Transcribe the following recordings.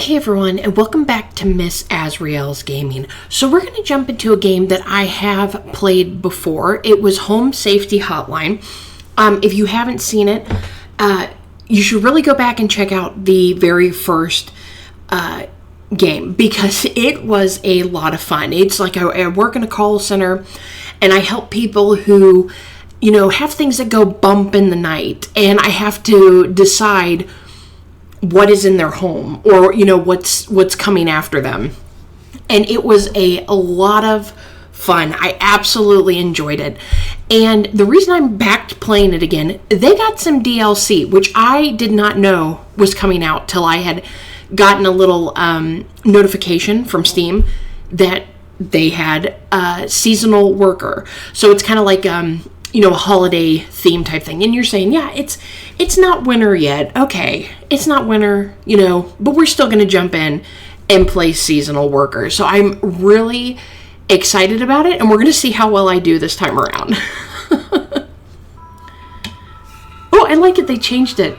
Hey everyone, and welcome back to Miss Azriel's Gaming. So we're going to jump into a game that I have played before. It was Home Safety Hotline. If you haven't seen it, you should really go back and check out the very first game because it was a lot of fun. It's like I work in a call center and I help people who, have things that go bump in the night, and I have to decide what is in their home or what's coming after them. And it was a lot of fun. I absolutely enjoyed it. And the reason I'm back to playing it again, they got some DLC, which I did not know was coming out till I had gotten a little notification from Steam that they had a seasonal worker. So it's kind of like a holiday theme type thing. And you're saying, yeah, it's not winter yet. Okay, it's not winter, but we're still going to jump in and play seasonal workers. So I'm really excited about it, and we're going to see how well I do this time around. Oh, I like it. They changed it.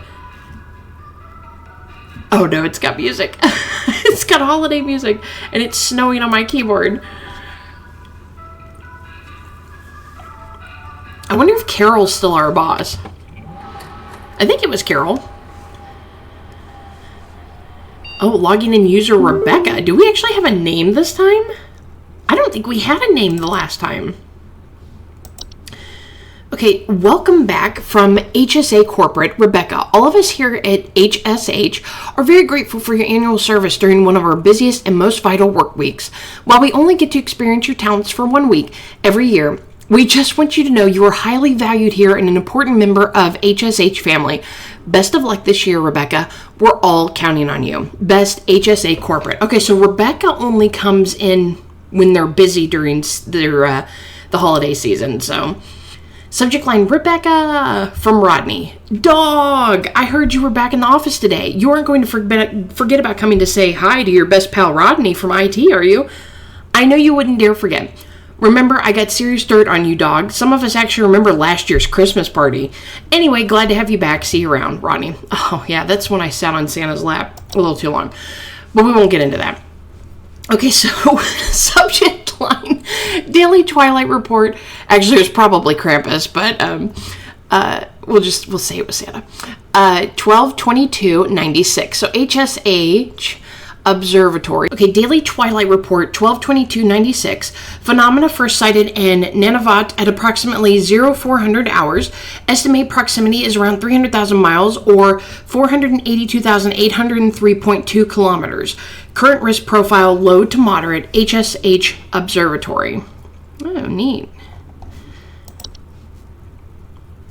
Oh no, it's got music. It's got holiday music, and it's snowing on my keyboard. I wonder if Carol's still our boss. I think it was Carol. Oh, logging in user Rebecca. Do we actually have a name this time? I don't think we had a name the last time. Okay, welcome back from HSA Corporate, Rebecca. All of us here at HSH are very grateful for your annual service during one of our busiest and most vital work weeks. While we only get to experience your talents for 1 week every year, we just want you to know you are highly valued here and an important member of HSH family. Best of luck this year, Rebecca. We're all counting on you. Best HSA Corporate. Okay, so Rebecca only comes in when they're busy during their the holiday season. So, subject line, Rebecca from Rodney. Dog, I heard you were back in the office today. You aren't going to forget about coming to say hi to your best pal Rodney from IT, are you? I know you wouldn't dare forget. Remember, I got serious dirt on you, dog. Some of us actually remember last year's Christmas party. Anyway, glad to have you back. See you around, Rodney. Oh, yeah, that's when I sat on Santa's lap a little too long. But we won't get into that. Okay, so subject line, Daily Twilight Report. Actually, it was probably Krampus, but we'll say it was Santa. 12/22/96. So HSH Observatory. Okay, Daily Twilight Report 12/22/96. Phenomena first sighted in Nunavut at approximately 0400 hours. Estimate proximity is around 300,000 miles or 482,803.2 kilometers. Current risk profile low to moderate. HSH Observatory. Oh, neat.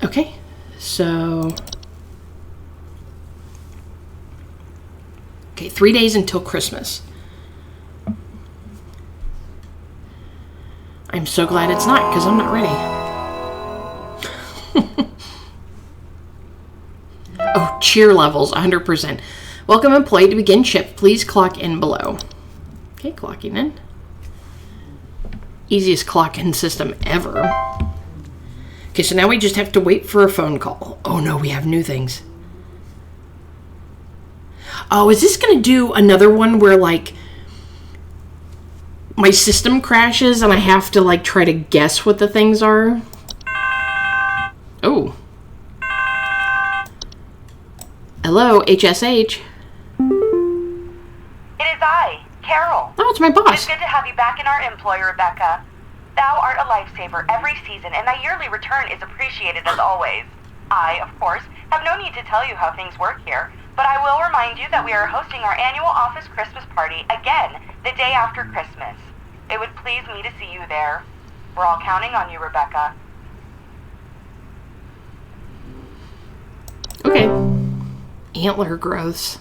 Okay, so 3 days until Christmas. I'm so glad it's not, because I'm not ready. Oh, cheer levels, 100%. Welcome employee to begin shift. Please clock in below. Okay, clocking in. Easiest clock-in system ever. Okay, so now we just have to wait for a phone call. Oh no, we have new things. Oh, is this going to do another one where, my system crashes and I have to, try to guess what the things are? Oh. Hello, HSH. It is I, Carol. Oh, it's my boss. It's good to have you back in our employ, Rebecca. Thou art a lifesaver every season, and thy yearly return is appreciated as always. I, of course, have no need to tell you how things work here, but I will remind you that we are hosting our annual office Christmas party again the day after Christmas. It would please me to see you there. We're all counting on you, Rebecca. Okay. Antler growths.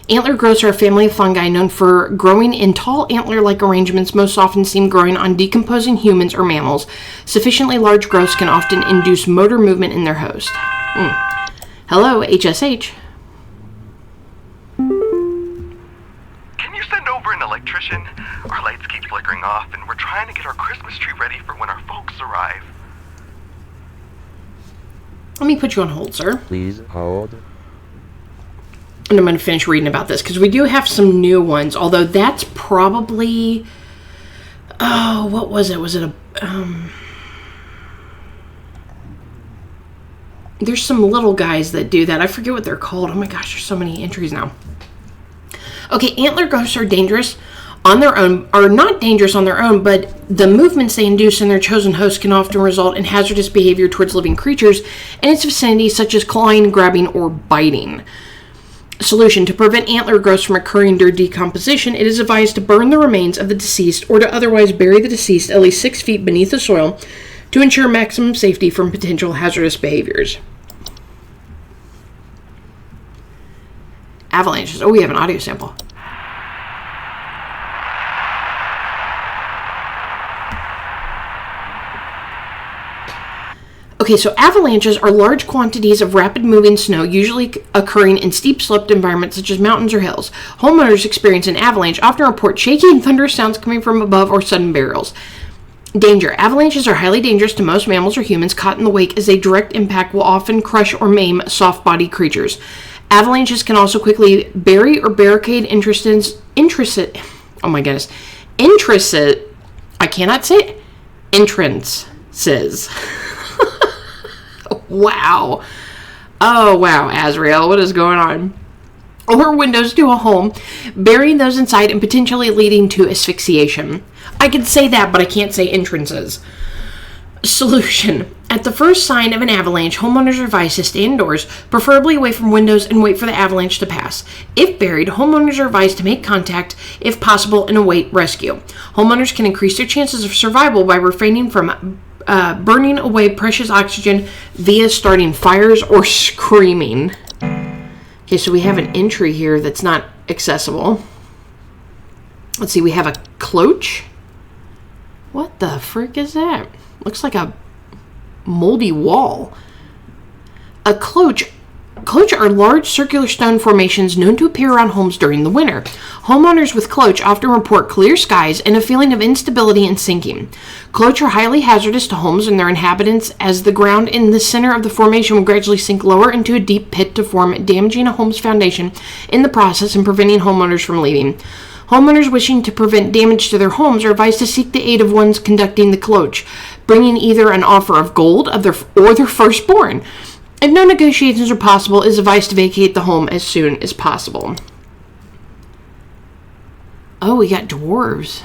Antler growths are a family of fungi known for growing in tall antler-like arrangements, most often seen growing on decomposing humans or mammals. Sufficiently large growths can often induce motor movement in their host. Hello, HSH. Can you send over an electrician? Our lights keep flickering off, and we're trying to get our Christmas tree ready for when our folks arrive. Let me put you on hold, sir. Please hold. And I'm going to finish reading about this because we do have some new ones, although that's probably, oh, what was it? Was it a, there's some little guys that do that. I forget what they're called. Oh my gosh, there's so many entries now. Okay, antler ghosts are dangerous on their own, are not dangerous on their own, but the movements they induce in their chosen host can often result in hazardous behavior towards living creatures in its vicinity, such as clawing, grabbing, or biting. Solution: to prevent antler growths from occurring during decomposition, it is advised to burn the remains of the deceased or to otherwise bury the deceased at least 6 feet beneath the soil to ensure maximum safety from potential hazardous behaviors. Avalanches. Oh, we have an audio sample. Okay, so avalanches are large quantities of rapid-moving snow, usually occurring in steep-sloped environments such as mountains or hills. Homeowners experience an avalanche often report shaky and thunderous sounds coming from above or sudden burials. Danger. Avalanches are highly dangerous to most mammals or humans caught in the wake, as a direct impact will often crush or maim soft-bodied creatures. Avalanches can also quickly bury or barricade entrances. Wow. Oh, wow, Azrael, what is going on? Or windows to a home, burying those inside and potentially leading to asphyxiation. I can say that, but I can't say entrances. Solution. At the first sign of an avalanche, homeowners are advised to stay indoors, preferably away from windows, and wait for the avalanche to pass. If buried, homeowners are advised to make contact, if possible, and await rescue. Homeowners can increase their chances of survival by refraining from burning away precious oxygen via starting fires or screaming. Okay, so we have an entry here that's not accessible. Let's see, we have a cloche. What the frick is that? Looks like a moldy wall. A cloche are large circular stone formations known to appear around homes during the winter. Homeowners with cloche often report clear skies and a feeling of instability and sinking. Cloche are highly hazardous to homes and their inhabitants, as the ground in the center of the formation will gradually sink lower into a deep pit to form, damaging a home's foundation in the process and preventing homeowners from leaving. Homeowners wishing to prevent damage to their homes are advised to seek the aid of ones conducting the cloche, bringing either an offer of gold or their firstborn. If no negotiations are possible, it is advised to vacate the home as soon as possible. Oh, we got dwarves.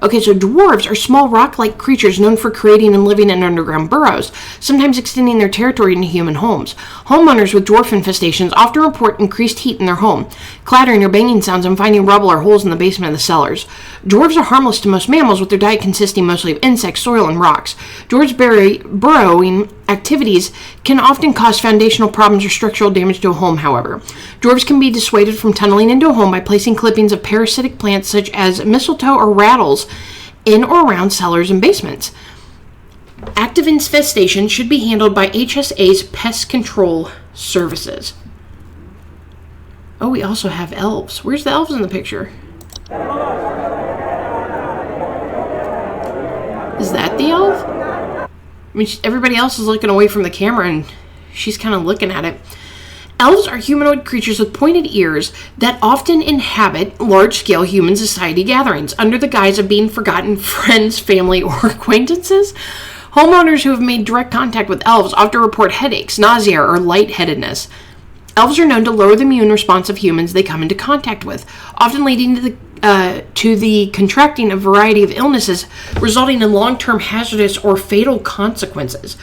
Okay, so dwarves are small rock-like creatures known for creating and living in underground burrows, sometimes extending their territory into human homes. Homeowners with dwarf infestations often report increased heat in their home, clattering or banging sounds, and finding rubble or holes in the basement of the cellars. Dwarves are harmless to most mammals, with their diet consisting mostly of insects, soil, and rocks. Dwarves' burrowing activities can often cause foundational problems or structural damage to a home, however. Dwarves can be dissuaded from tunneling into a home by placing clippings of parasitic plants such as mistletoe or rattles in or around cellars and basements. Active infestation should be handled by HSA's pest control services. Oh, we also have elves. Where's the elves in the picture? Is that the elf? I mean, everybody else is looking away from the camera and she's kind of looking at it. Elves are humanoid creatures with pointed ears that often inhabit large-scale human society gatherings under the guise of being forgotten friends, family, or acquaintances. Homeowners who have made direct contact with elves often report headaches, nausea, or lightheadedness. Elves are known to lower the immune response of humans they come into contact with, often leading to the contracting of a variety of illnesses, resulting in long-term hazardous or fatal consequences.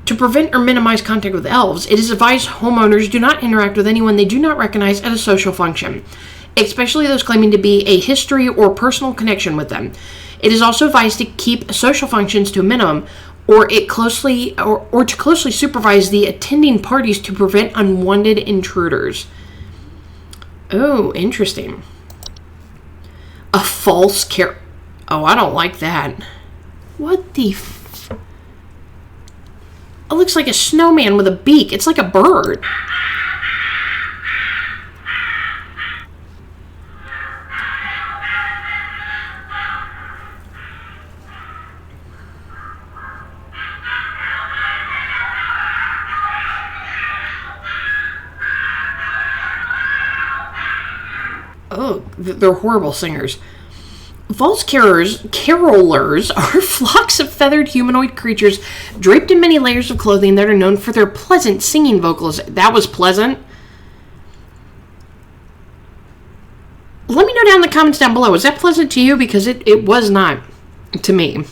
To prevent or minimize contact with elves, it is advised homeowners do not interact with anyone they do not recognize at a social function, especially those claiming to be a history or personal connection with them. It is also advised to keep social functions to a minimum, or to closely supervise the attending parties to prevent unwanted intruders. Oh, interesting. A false Oh, I don't like that. What the It looks like a snowman with a beak. It's like a bird. Oh, they're horrible singers. False carolers are flocks of feathered humanoid creatures draped in many layers of clothing that are known for their pleasant singing vocals. That was pleasant. Let me know down in the comments down below. Was that pleasant to you? Because it was not to me.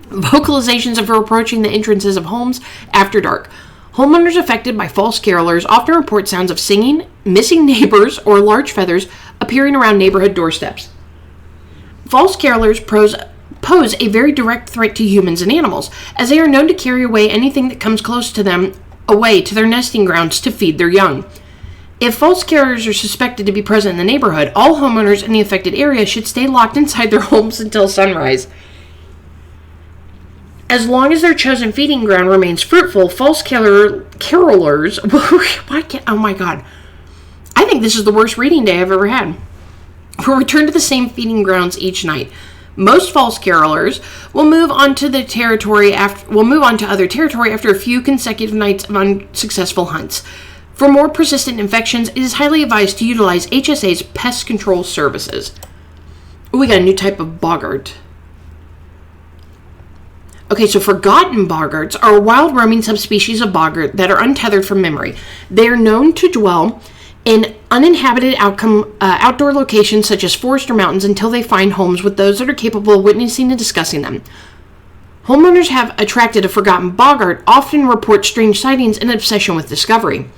Vocalizations of approaching the entrances of homes after dark. Homeowners affected by false carolers often report sounds of singing, missing neighbors, or large feathers appearing around neighborhood doorsteps. False carolers pose a very direct threat to humans and animals, as they are known to carry away anything that comes close to them away to their nesting grounds to feed their young. If false carolers are suspected to be present in the neighborhood, all homeowners in the affected area should stay locked inside their homes until sunrise. As long as their chosen feeding ground remains fruitful, false carolers oh my god. I think this is the worst reading day I've ever had. Will return to the same feeding grounds each night. Most false carolers will move on to other territory after a few consecutive nights of unsuccessful hunts. For more persistent infections, it is highly advised to utilize HSA's pest control services. Ooh, we got a new type of boggart. Okay, so forgotten boggarts are a wild roaming subspecies of boggart that are untethered from memory. They are known to dwell in uninhabited outdoor locations such as forests or mountains until they find homes with those that are capable of witnessing and discussing them. Homeowners have attracted a forgotten boggart often report strange sightings and obsession with discovery.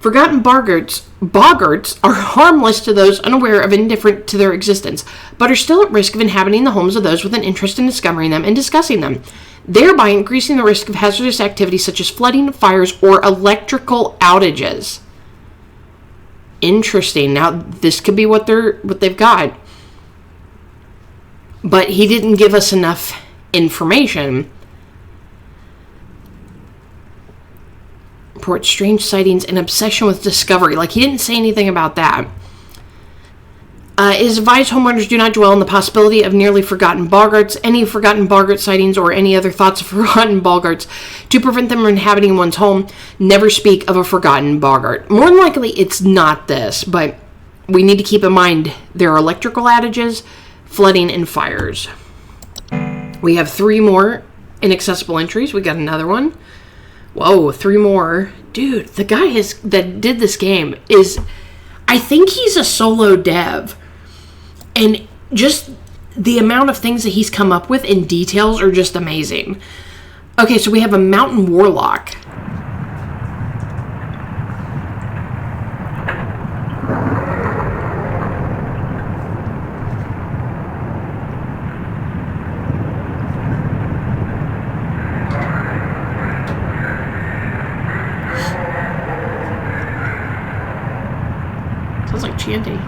Forgotten boggarts are harmless to those unaware of indifferent to their existence, but are still at risk of inhabiting the homes of those with an interest in discovering them and discussing them, thereby increasing the risk of hazardous activities such as flooding, fires, or electrical outages. Interesting. Now, this could be what they've got. But he didn't give us enough information. Report strange sightings and obsession with discovery. Like, he didn't say anything about that. It is advised homeowners do not dwell on the possibility of nearly forgotten boggarts, any forgotten boggart sightings, or any other thoughts of forgotten boggarts to prevent them from inhabiting one's home. Never speak of a forgotten boggart. More than likely, it's not this, but we need to keep in mind there are electrical outages, flooding, and fires. We have 3 more inaccessible entries. We got another one. Whoa, 3 more. Dude, the guy that did this game I think he's a solo dev. And just the amount of things that he's come up with in details are just amazing. Okay, so we have a mountain warlock. Sounds like chanting.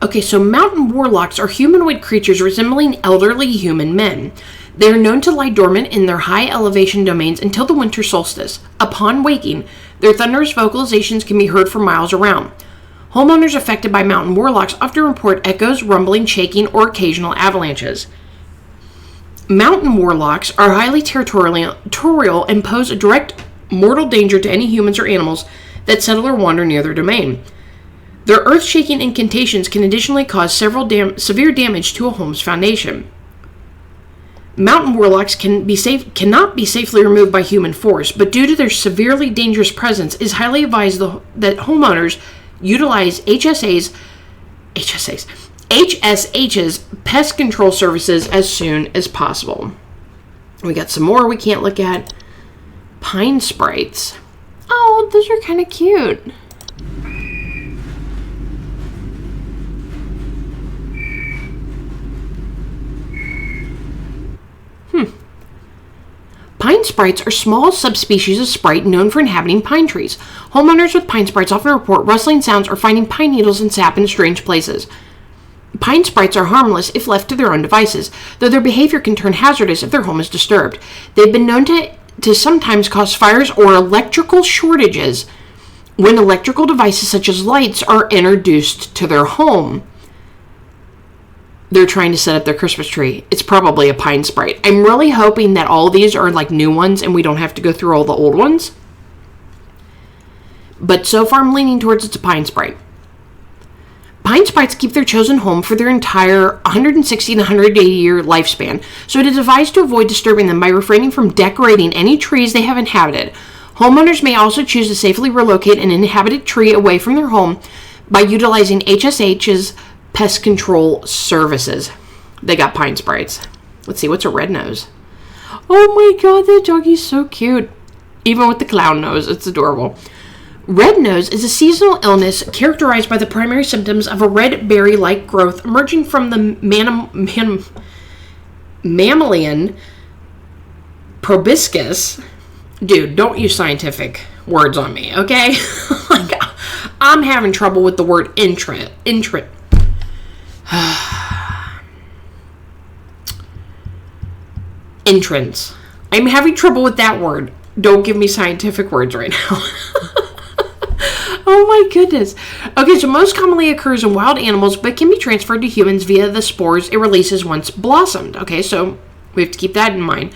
Okay, so mountain warlocks are humanoid creatures resembling elderly human men. They are known to lie dormant in their high elevation domains until the winter solstice. Upon waking, their thunderous vocalizations can be heard for miles around. Homeowners affected by mountain warlocks often report echoes, rumbling, shaking, or occasional avalanches. Mountain warlocks are highly territorial and pose a direct mortal danger to any humans or animals that settle or wander near their domain. Their earth-shaking incantations can additionally cause severe damage to a home's foundation. Mountain warlocks cannot be safely removed by human force, but due to their severely dangerous presence, it is highly advised that homeowners utilize HSH's pest control services as soon as possible. We got some more we can't look at. Pine sprites. Oh, those are kind of cute. Pine sprites are small subspecies of sprite known for inhabiting pine trees. Homeowners with pine sprites often report rustling sounds or finding pine needles and sap in strange places. Pine sprites are harmless if left to their own devices, though their behavior can turn hazardous if their home is disturbed. They've been known to sometimes cause fires or electrical shortages when electrical devices such as lights are introduced to their home. they're trying to set up their Christmas tree. It's probably a pine sprite. I'm really hoping that all these are like new ones and we don't have to go through all the old ones. But so far I'm leaning towards it's a pine sprite. Pine sprites keep their chosen home for their entire 160 to 180 year lifespan, so it is advised to avoid disturbing them by refraining from decorating any trees they have inhabited. Homeowners may also choose to safely relocate an inhabited tree away from their home by utilizing HSH's pest control services. They got pine sprites. Let's see, what's a red nose? Oh my god, that doggy's so cute. Even with the clown nose, it's adorable. Red nose is a seasonal illness characterized by the primary symptoms of a red berry-like growth emerging from the mammalian proboscis. Dude, don't use scientific words on me, okay? Like, I'm having trouble with the word entrance. I'm having trouble with that word. Don't give me scientific words right now. Oh my goodness. Okay, so most commonly occurs in wild animals, but can be transferred to humans via the spores it releases once blossomed. Okay, so we have to keep that in mind.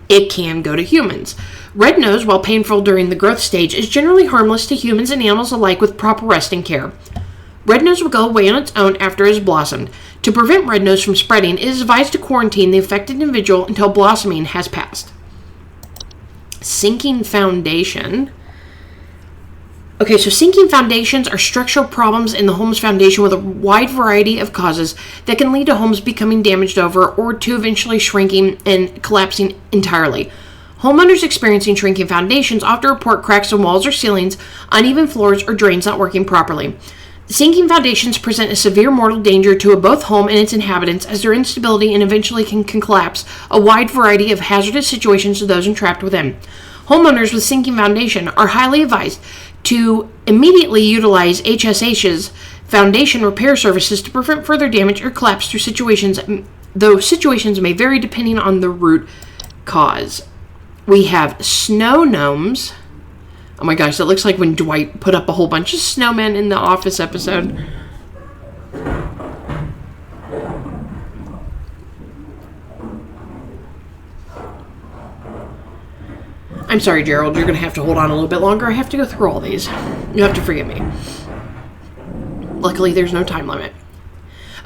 It can go to humans. Red nose, while painful during the growth stage, is generally harmless to humans and animals alike with proper resting care. Red nose will go away on its own after it has blossomed. To prevent red nose from spreading, it is advised to quarantine the affected individual until blossoming has passed. Sinking foundation. Okay, so sinking foundations are structural problems in the home's foundation with a wide variety of causes that can lead to homes becoming damaged over or to eventually shrinking and collapsing entirely. Homeowners experiencing shrinking foundations often report cracks in walls or ceilings, uneven floors, or drains not working properly. Sinking foundations present a severe mortal danger to both home and its inhabitants, as their instability and eventually can collapse a wide variety of hazardous situations to those entrapped within. Homeowners with sinking foundation are highly advised to immediately utilize HSH's foundation repair services to prevent further damage or collapse through situations, though situations may vary depending on the root cause. We have snow gnomes. Oh my gosh, that looks like when Dwight put up a whole bunch of snowmen in the Office episode. I'm sorry, Gerald, you're going to have to hold on a little bit longer. I have to go through all these. You have to forgive me. Luckily, there's no time limit.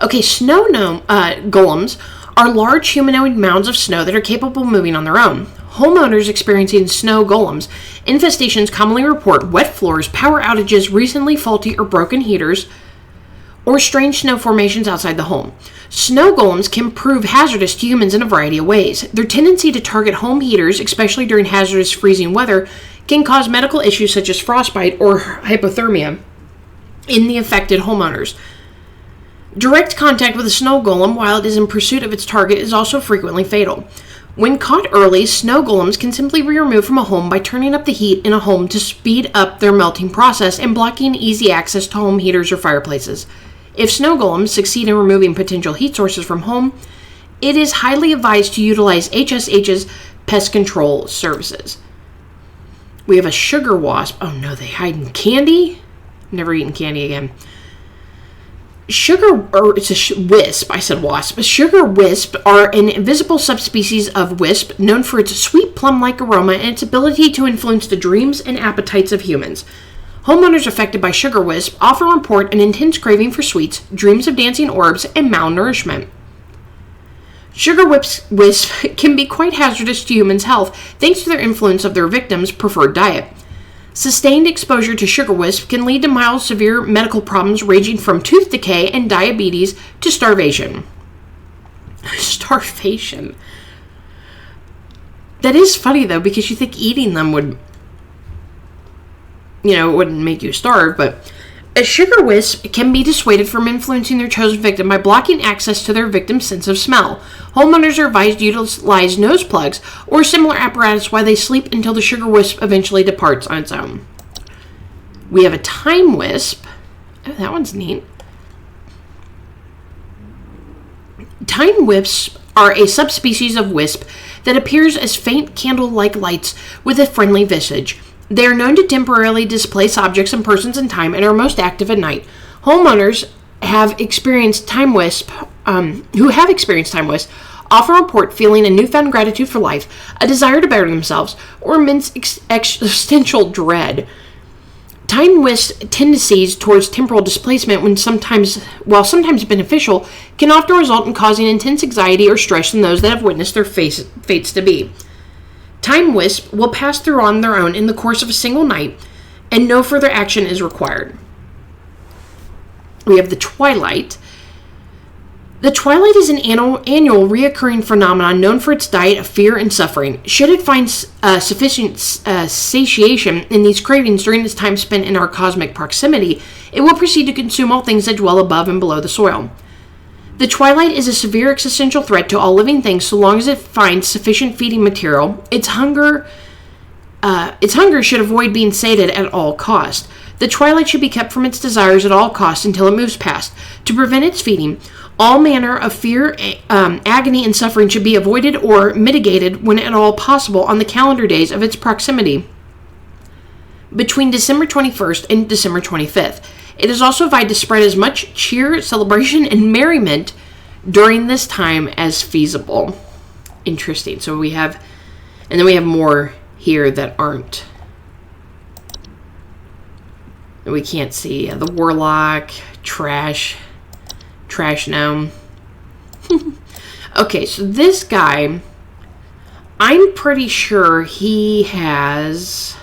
Okay, snow gnome golems are large humanoid mounds of snow that are capable of moving on their own. Homeowners experiencing snow golems infestations commonly report wet floors, power outages, recently faulty or broken heaters, or strange snow formations outside the home. Snow golems can prove hazardous to humans in a variety of ways. Their tendency to target home heaters, especially during hazardous freezing weather, can cause medical issues such as frostbite or hypothermia in the affected homeowners. Direct contact with a snow golem while it is in pursuit of its target is also frequently fatal. When caught early, snow golems can simply be removed from a home by turning up the heat in a home to speed up their melting process and blocking easy access to home heaters or fireplaces. If snow golems succeed in removing potential heat sources from home, it is highly advised to utilize HSH's pest control services. We have a sugar wasp. Oh no, they hide in candy? Never eaten candy again. It's a wisp. I said wasp. Sugar wisp are an invisible subspecies of wisp known for its sweet plum-like aroma and its ability to influence the dreams and appetites of humans. Homeowners affected by sugar wisp often report an intense craving for sweets, dreams of dancing orbs, and malnourishment. Sugar wisp can be quite hazardous to humans' health thanks to their influence of their victims' preferred diet. Sustained exposure to sugar wisp can lead to mild severe medical problems ranging from tooth decay and diabetes to starvation. Starvation. That is funny though, because you think eating them would, it wouldn't make you starve, but a sugar wisp can be dissuaded from influencing their chosen victim by blocking access to their victim's sense of smell. Homeowners are advised to utilize nose plugs or similar apparatus while they sleep until the sugar wisp eventually departs on its own. We have a time wisp. Oh, that one's neat. Time wisps are a subspecies of wisp that appears as faint candle-like lights with a friendly visage. They are known to temporarily displace objects and persons in time and are most active at night. Homeowners have experienced time wisp who have experienced time wisp often report feeling a newfound gratitude for life, a desire to better themselves, or immense existential dread. Time wisp tendencies towards temporal displacement, while sometimes beneficial, can often result in causing intense anxiety or stress in those that have witnessed their fates to be. Time wisp will pass through on their own in the course of a single night, and no further action is required. We have the twilight. The twilight is an annual reoccurring phenomenon known for its diet of fear and suffering. Should it find sufficient satiation in these cravings during its time spent in our cosmic proximity, it will proceed to consume all things that dwell above and below the soil. The twilight is a severe existential threat to all living things so long as it finds sufficient feeding material. Its hunger should avoid being sated at all cost. The twilight should be kept from its desires at all costs until it moves past. To prevent its feeding, all manner of fear, agony, and suffering should be avoided or mitigated when at all possible on the calendar days of its proximity between December 21st and December 25th. It is also advised to spread as much cheer, celebration, and merriment during this time as feasible. Interesting. So we have more here that aren't. We can't see. The Warlock, Trash Gnome. Okay, so this guy, I'm pretty sure he has...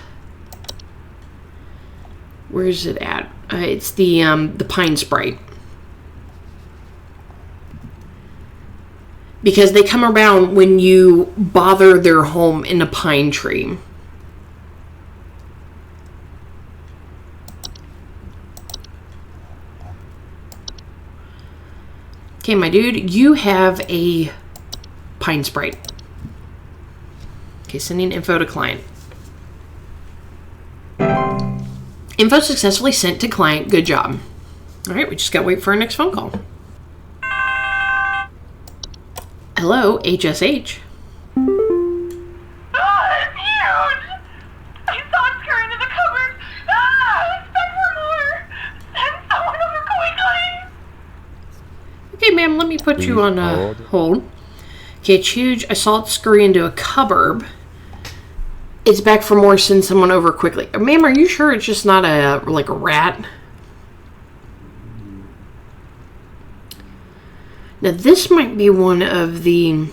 Where's it at? It's the Pine Sprite. Because they come around when you bother their home in a pine tree. Okay, my dude, you have a Pine Sprite. Okay, sending info to client. Info successfully sent to client. Good job. All right, we just got to wait for our next phone call. Hello, HSH. Ah, it's huge! I saw it scurry into the cupboard. Ah, expect for more. Send someone over quickly. Okay, ma'am, let me put you on hold. Okay, it's huge. I saw it scurry into a cupboard. It's back for more. Send someone over quickly. Ma'am, are you sure it's just not a rat? Now, this might be one of the...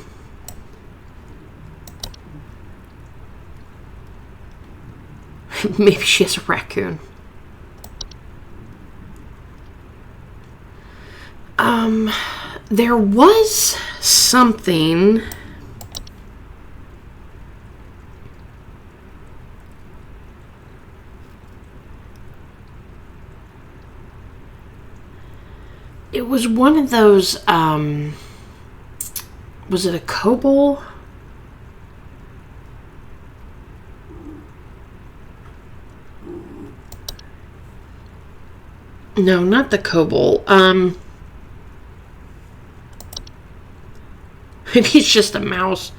Maybe she has a raccoon. There was something... It was one of those, was it a kobold? No, not the kobold. Maybe it's just a mouse.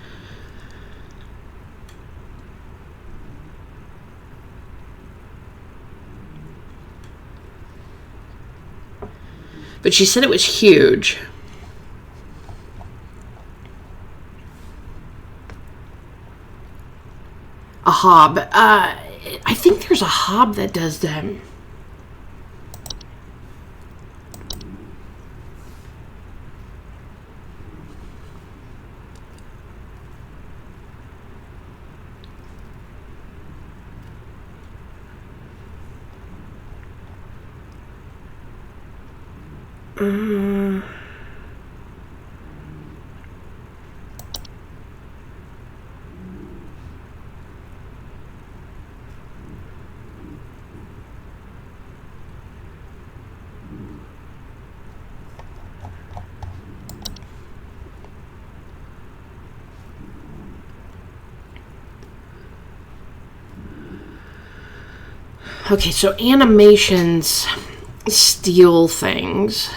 But she said it was huge. A hob. I think there's a hob that does that. Okay, so animations steal things.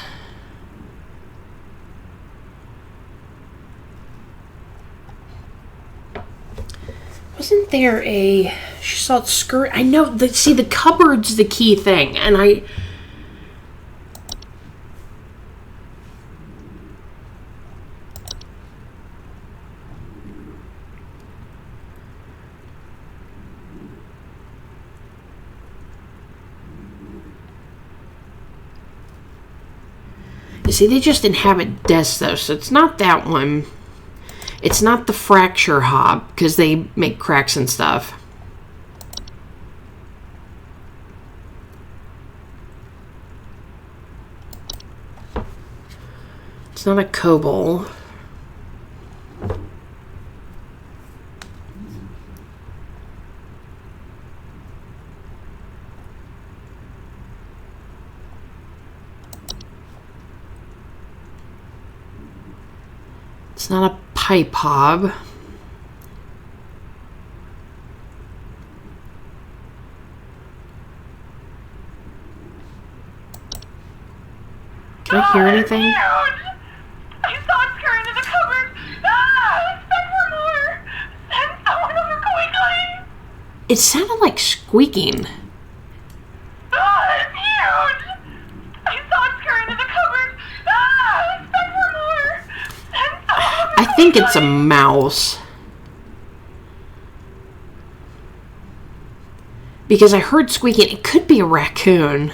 Wasn't there a... She saw it skirt... I know... See, the cupboard's the key thing. And See, they just inhabit desks, though, so it's not that one. It's not the fracture hob, because they make cracks and stuff. It's not a kobold. It's not a pipe hob. Can I hear anything? Huge! I saw it scurry into the cupboard. Send for more. Send someone over quickly. It sounded like squeaking. It's huge. I saw it scurry into the cupboard. Send for more. Send someone over I think it's a mouse. Because I heard squeaking. It could be a raccoon.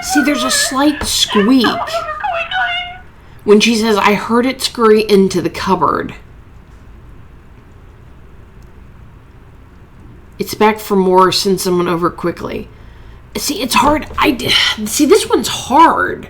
See, there's a slight squeak when she says, I heard it scurry into the cupboard. It's back for more, send someone over quickly. See, it's hard. See, this one's hard.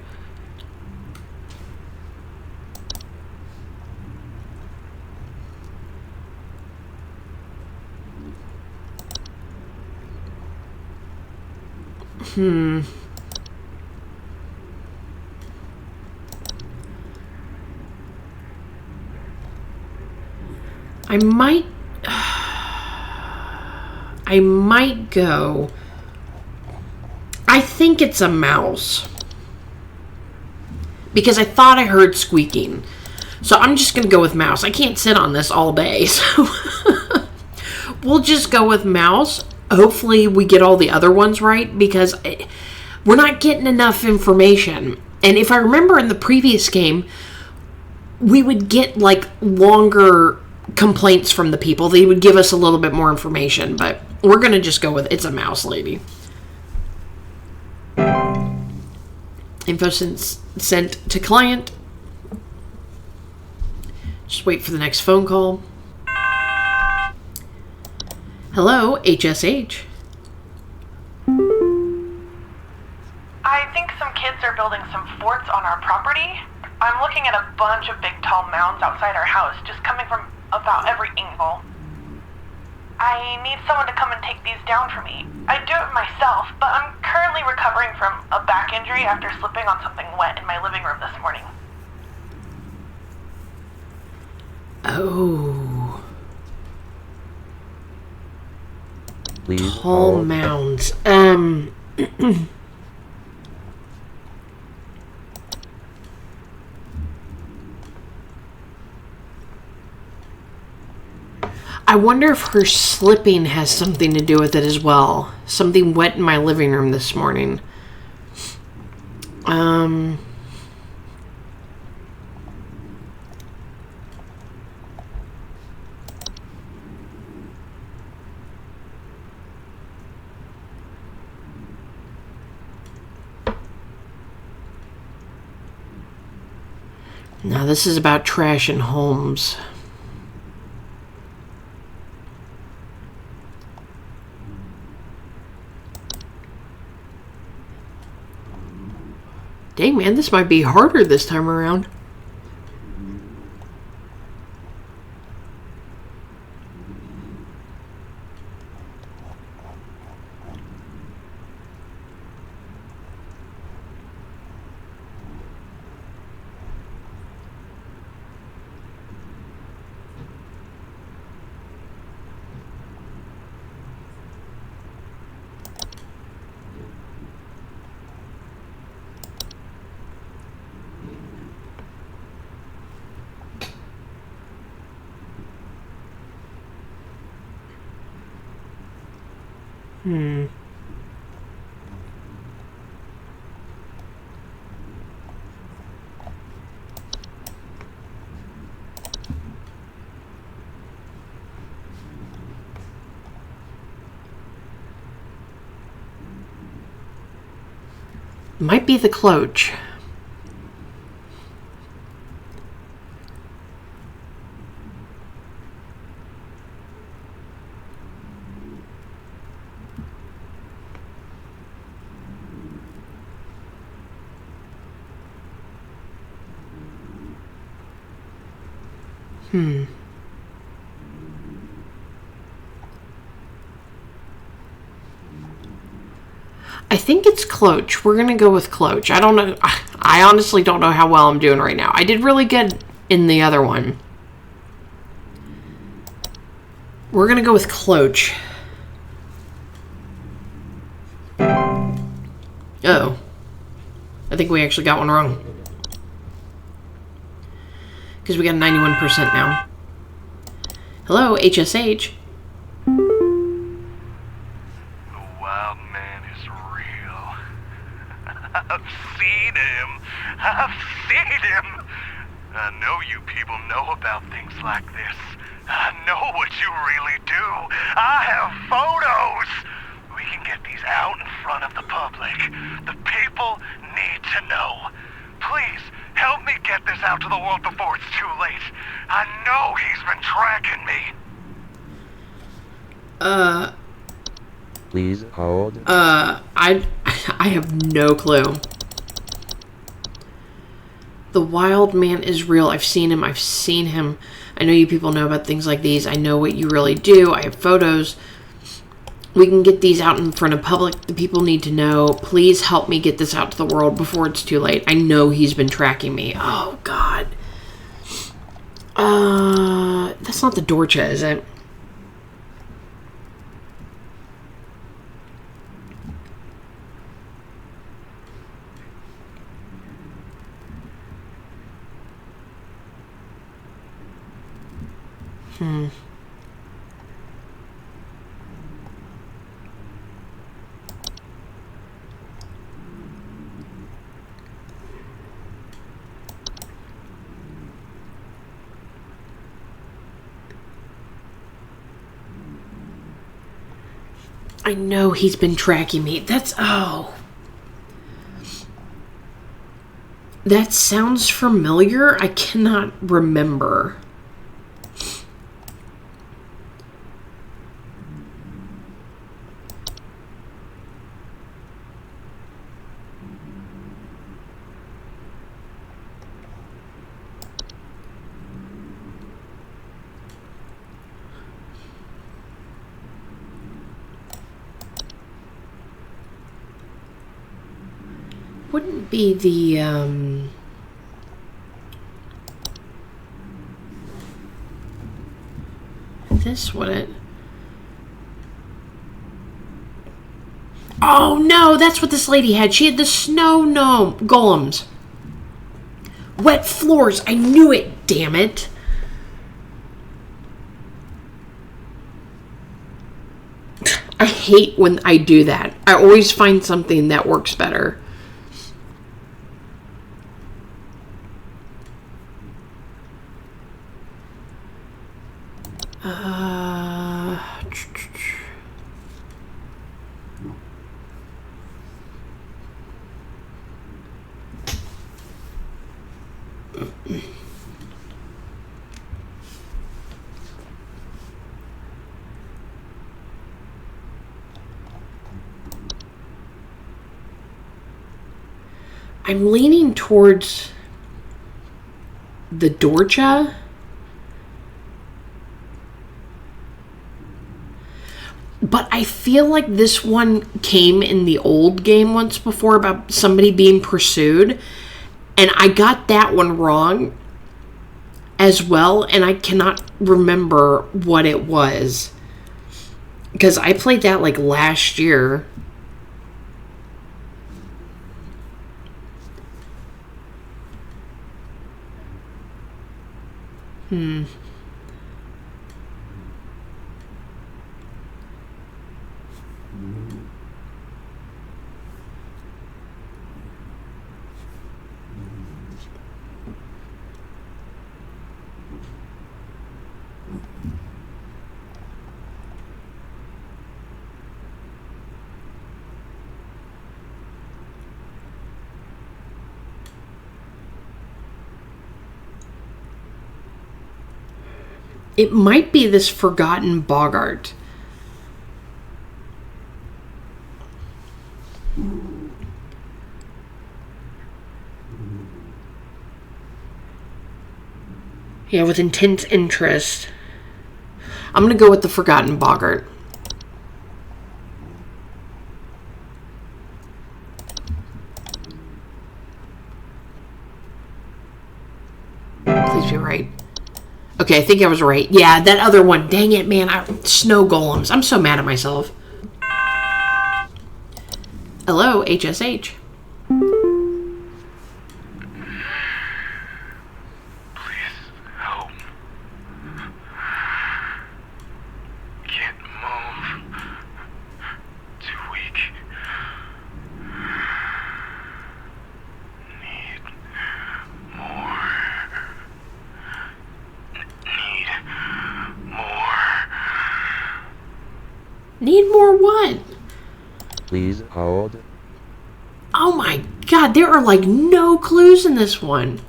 I might go. I think it's a mouse. Because I thought I heard squeaking. So I'm just going to go with mouse. I can't sit on this all day. So we'll just go with mouse. Hopefully we get all the other ones right. Because we're not getting enough information. And if I remember in the previous game, we would get like longer complaints from the people. They would give us a little bit more information, but we're going to just go with it's a mouse lady. Info sent to client. Just wait for the next phone call. Hello, HSH. I think some kids are building some forts on our property. I'm looking at a bunch of big tall mounds outside our house, just coming from about every angle. I need someone to come and take these down for me. I'd do it myself, but I'm currently recovering from a back injury after slipping on something wet in my living room this morning. Oh. Please Tall hold. mounds. I wonder if her slipping has something to do with it as well. Something wet in my living room this morning. Now this is about trash in homes. Dang, man, this might be harder this time around. Might be the cloche. I think it's cloche. We're gonna go with cloche. I don't know. I honestly don't know how well I'm doing right now. I did really good in the other one. We're gonna go with cloche. Uh-oh. I think we actually got one wrong. Because we got 91% now. Hello, HSH. The wild man is real. I've seen him. I've seen him. I know you people know about things like this. I know what you really do. I have photos. We can get these out in front of the public. The people need to know. Please, help me get this out to the world before it's too late. I know he's been tracking me. Please hold. I have no clue. The wild man is real. I've seen him. I know you people know about things like these. I know what you really do. I have photos. We can get these out in front of public. The people need to know. Please help me get this out to the world before it's too late. I know he's been tracking me. Oh, God. That's not the Dorcha, is it? I know he's been tracking me. That sounds familiar. I cannot remember. Wouldn't be the, this wouldn't. Oh, no, that's what this lady had. She had the snow gnome golems. Wet floors. I knew it, damn it. I hate when I do that. I always find something that works better. I'm leaning towards the Dorcha. But I feel like this one came in the old game once before about somebody being pursued. And I got that one wrong as well. And I cannot remember what it was. Because I played that like last year. It might be this forgotten Bogart. Yeah, with intense interest. I'm going to go with the forgotten Bogart. Please be right. Okay, I think I was right. Yeah, that other one. Dang it, man. Snow golems. I'm so mad at myself. Hello, HSH. Please help. Can't move. Too weak. Need more. Need more. Need more what? Please hold. Oh my god, there are like no clues in this one.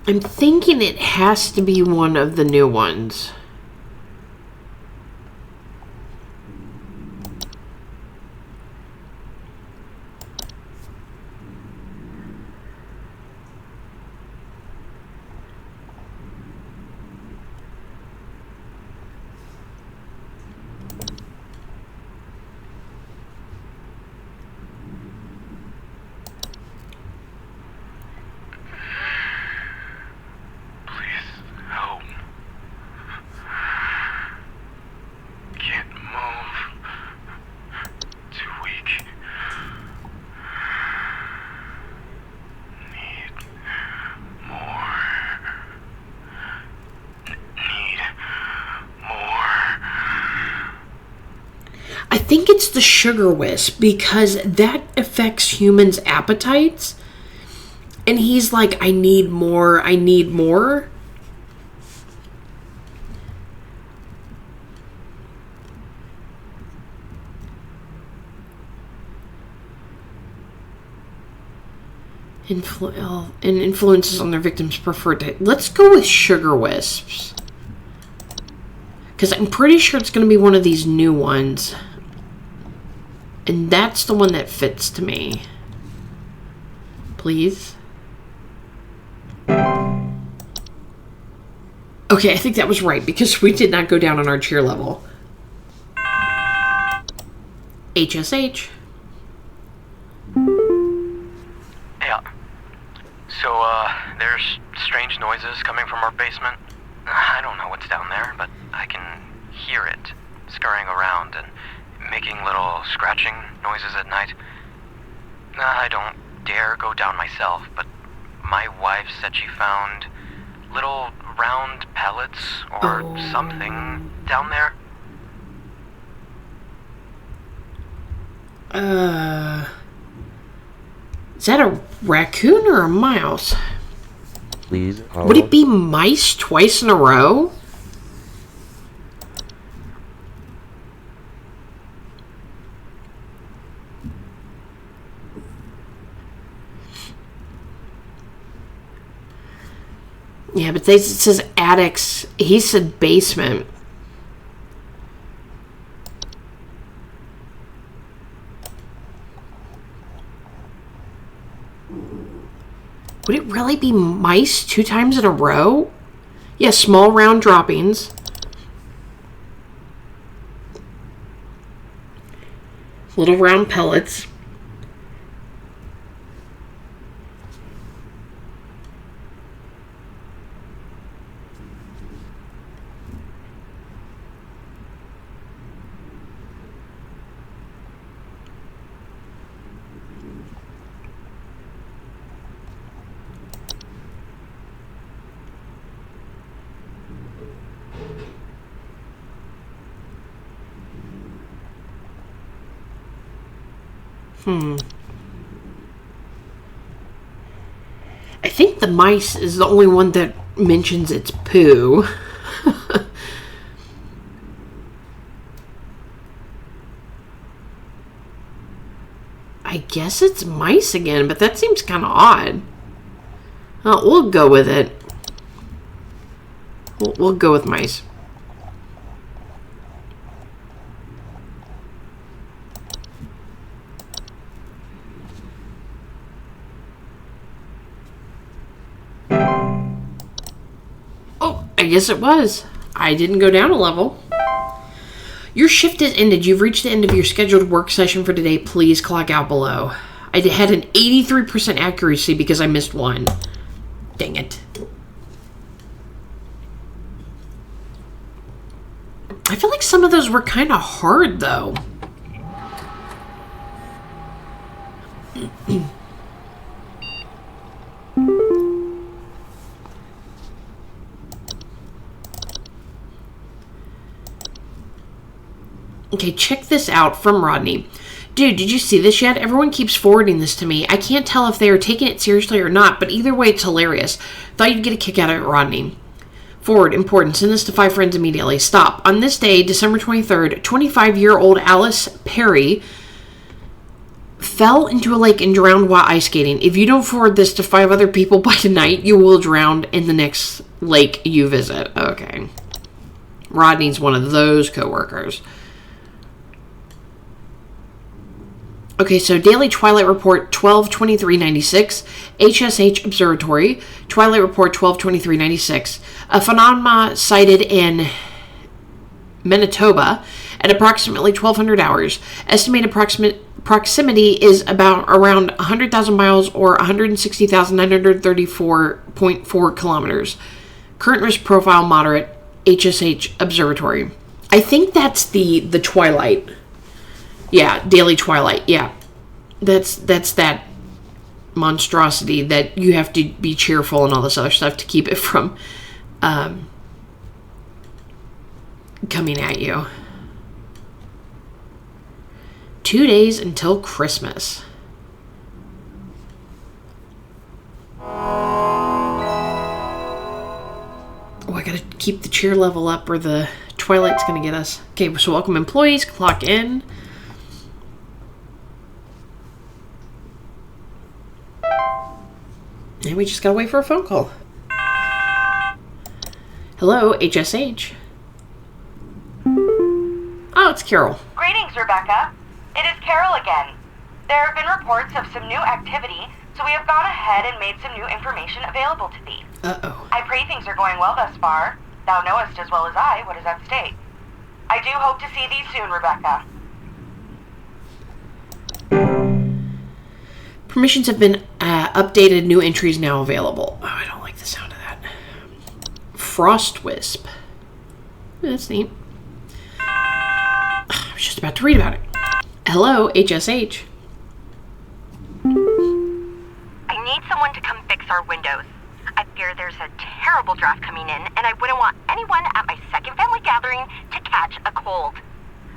I'm thinking it has to be one of the new ones. I think it's the sugar wisp because that affects humans' appetites. And he's like, I need more, I need more. And influences on their victims' preferred diet. Let's go with sugar wisps. Because I'm pretty sure it's going to be one of these new ones. And that's the one that fits to me. Please. Okay, I think that was right because we did not go down on our cheer level. HSH. Yeah. So, there's strange noises coming from our basement. I don't know what's down there, but I can hear it scurrying around and making little scratching noises at night. I don't dare go down myself, but my wife said she found little round pellets or something down there. Is that a raccoon or a mouse? Please hold. Would it be mice twice in a row? Yeah, but it says attics. He said basement. Would it really be mice 2 times in a row? Yeah, small round droppings. Little round pellets. I think the mice is the only one that mentions its poo. I guess it's mice again, but that seems kind of odd. Well, we'll go with it. We'll go with mice. Oh, I guess it was. I didn't go down a level. Your shift has ended. You've reached the end of your scheduled work session for today. Please clock out below. I had an 83% accuracy because I missed one. Dang it. I feel like some of those were kind of hard, though. Okay, check this out from Rodney. Dude, did you see this yet? Everyone keeps forwarding this to me. I can't tell if they are taking it seriously or not, but either way, it's hilarious. Thought you'd get a kick out of it, Rodney. Forward, important. Send this to 5 friends immediately. Stop. On this day, December 23rd, 25-year-old Alice Perry fell into a lake and drowned while ice skating. If you don't forward this to 5 other people by tonight, you will drown in the next lake you visit. Okay. Rodney's one of those coworkers. Okay, so Daily Twilight Report 12/23/96, HSH Observatory, Twilight Report 12/23/96. A phenomena sighted in Manitoba at approximately 1200 hours. Estimated proximity is around 100,000 miles or 160,934.4 kilometers. Current risk profile moderate, HSH Observatory. I think that's the Twilight. Yeah, Daily Twilight. Yeah, that's that monstrosity that you have to be cheerful and all this other stuff to keep it from coming at you. 2 days until Christmas. Oh, I gotta keep the cheer level up or the Twilight's gonna get us. Okay, so welcome employees, clock in. And we just gotta wait for a phone call. Hello, HSH. Oh, it's Carol. Greetings, Rebecca. It is Carol again. There have been reports of some new activity, so we have gone ahead and made some new information available to thee. Uh-oh. I pray things are going well thus far. Thou knowest as well as I what is at stake. I do hope to see thee soon, Rebecca. Permissions have been updated. New entries now available. Oh, I don't like the sound of that. Frost Wisp. That's neat. I was just about to read about it. Hello, HSH. I need someone to come fix our windows. I fear there's a terrible draft coming in, and I wouldn't want anyone at my second family gathering to catch a cold.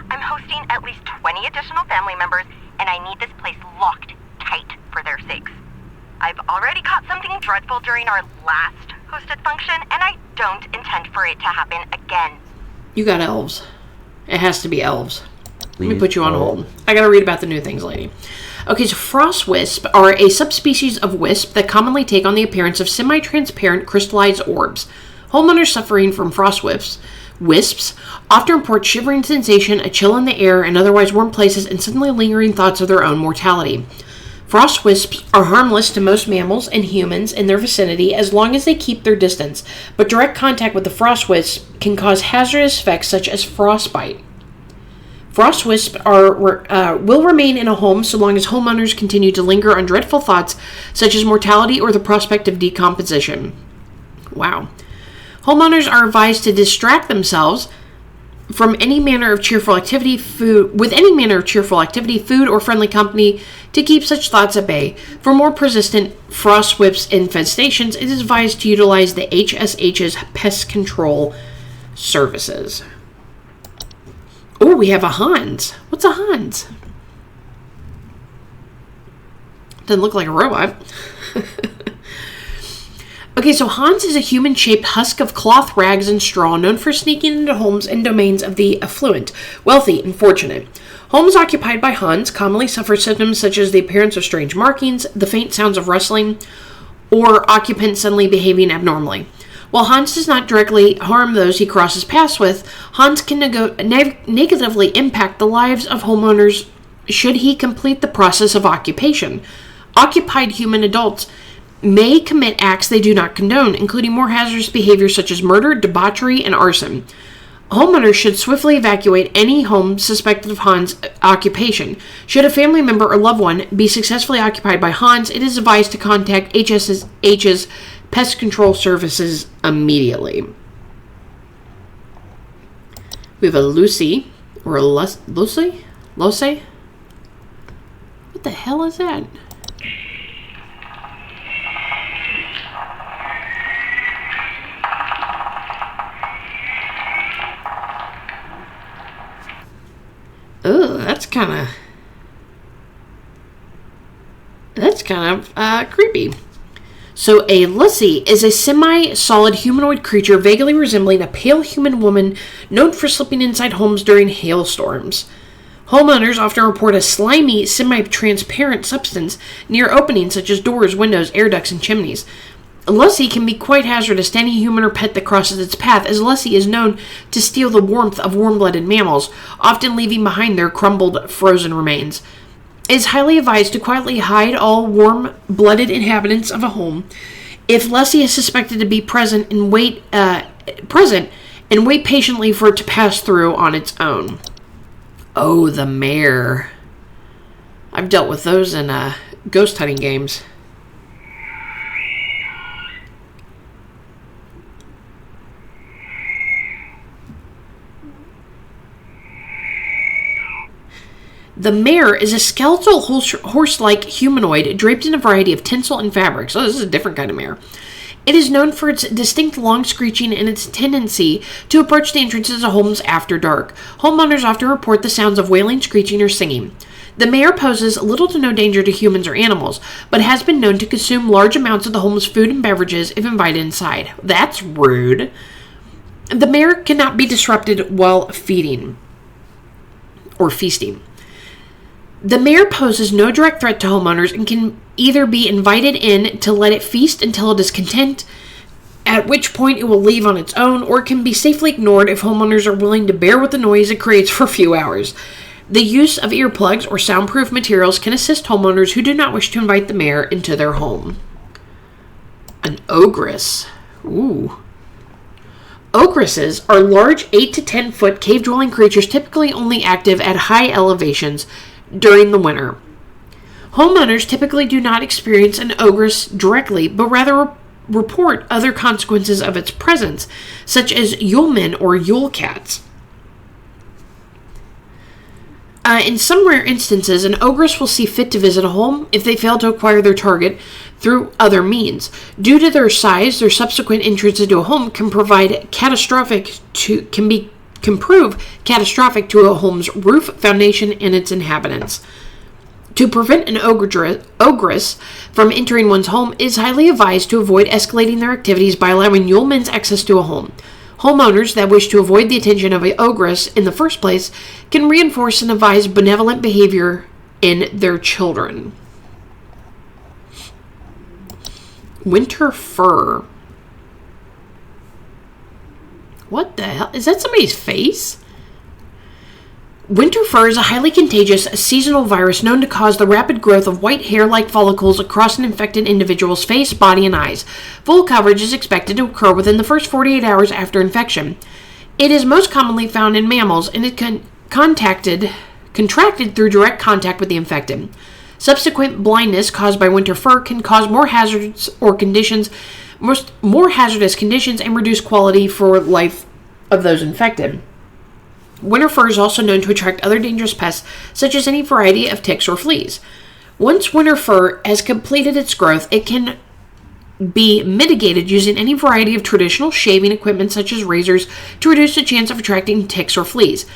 I'm hosting at least 20 additional family members, and I need this place locked tight for their sakes. I've already caught something dreadful during our last hosted function, and I don't intend for it to happen again. You got elves. It has to be elves. Please Let me put you on hold. I gotta read about the new things, lady. Okay, so frost wisp are a subspecies of wisp that commonly take on the appearance of semi-transparent crystallized orbs. Homeowners suffering from frost wisps often report shivering sensation, a chill in the air, and otherwise warm places, and suddenly lingering thoughts of their own mortality. Frost wisps are harmless to most mammals and humans in their vicinity as long as they keep their distance, but direct contact with the frost wisp can cause hazardous effects such as frostbite. Frost wisps will remain in a home so long as homeowners continue to linger on dreadful thoughts such as mortality or the prospect of decomposition. Wow. Homeowners are advised to distract themselves from any manner of cheerful activity, food or friendly company to keep such thoughts at bay. For more persistent frost wisp infestations, it is advised to utilize the HSH's pest control services. Oh, we have a Hans. What's a Hans? Doesn't look like a robot. Okay, so Hans is a human-shaped husk of cloth, rags, and straw known for sneaking into homes and domains of the affluent, wealthy, and fortunate. Homes occupied by Hans commonly suffer symptoms such as the appearance of strange markings, the faint sounds of rustling, or occupants suddenly behaving abnormally. While Hans does not directly harm those he crosses paths with, Hans can negatively impact the lives of homeowners should he complete the process of occupation. Occupied human adults may commit acts they do not condone, including more hazardous behaviors such as murder, debauchery, and arson. Homeowners should swiftly evacuate any home suspected of Hans' occupation. Should a family member or loved one be successfully occupied by Hans, it is advised to contact HS's Pest Control Services immediately. We have a Lucy, or a Lucy? What the hell is that? Oh, that's kind of creepy. So a Lussie is a semi-solid humanoid creature vaguely resembling a pale human woman known for slipping inside homes during hailstorms. Homeowners often report a slimy, semi-transparent substance near openings such as doors, windows, air ducts, and chimneys. Lussie can be quite hazardous to any human or pet that crosses its path, as Lussie is known to steal the warmth of warm-blooded mammals, often leaving behind their crumbled, frozen remains. It is highly advised to quietly hide all warm-blooded inhabitants of a home. If Lussie is suspected to be present and wait patiently for it to pass through on its own. Oh, the mare. I've dealt with those in ghost hunting games. The mare is a skeletal horse-like humanoid draped in a variety of tinsel and fabrics. Oh, this is a different kind of mare. It is known for its distinct long screeching and its tendency to approach the entrances of homes after dark. Homeowners often report the sounds of wailing, screeching, or singing. The mare poses little to no danger to humans or animals, but has been known to consume large amounts of the home's food and beverages if invited inside. That's rude. The mare cannot be disrupted while feeding or feasting. The mare poses no direct threat to homeowners and can either be invited in to let it feast until it is content, at which point it will leave on its own, or can be safely ignored if homeowners are willing to bear with the noise it creates for a few hours. The use of earplugs or soundproof materials can assist homeowners who do not wish to invite the mare into their home. An ogress. Ooh. Ogresses are large 8 to 10 foot cave-dwelling creatures typically only active at high elevations during the winter. Homeowners typically do not experience an ogress directly, but rather report other consequences of its presence, such as Yulemen or Yule cats. In some rare instances, an ogress will see fit to visit a home if they fail to acquire their target through other means. Due to their size, their subsequent entrance into a home can prove catastrophic to a home's roof, foundation, and its inhabitants. To prevent an ogress from entering one's home, it is highly advised to avoid escalating their activities by allowing Yulemen's access to a home. Homeowners that wish to avoid the attention of an ogress in the first place can reinforce and advise benevolent behavior in their children. Winter fur. What the hell? Is that somebody's face? Winter fur is a highly contagious seasonal virus known to cause the rapid growth of white hair-like follicles across an infected individual's face, body, and eyes. Full coverage is expected to occur within the first 48 hours after infection. It is most commonly found in mammals and it contracted through direct contact with the infected. Subsequent blindness caused by winter fur can cause more hazardous conditions and reduce quality for life of those infected. Winter fur is also known to attract other dangerous pests, such as any variety of ticks or fleas. Once winter fur has completed its growth, it can be mitigated using any variety of traditional shaving equipment, such as razors, to reduce the chance of attracting ticks or fleas.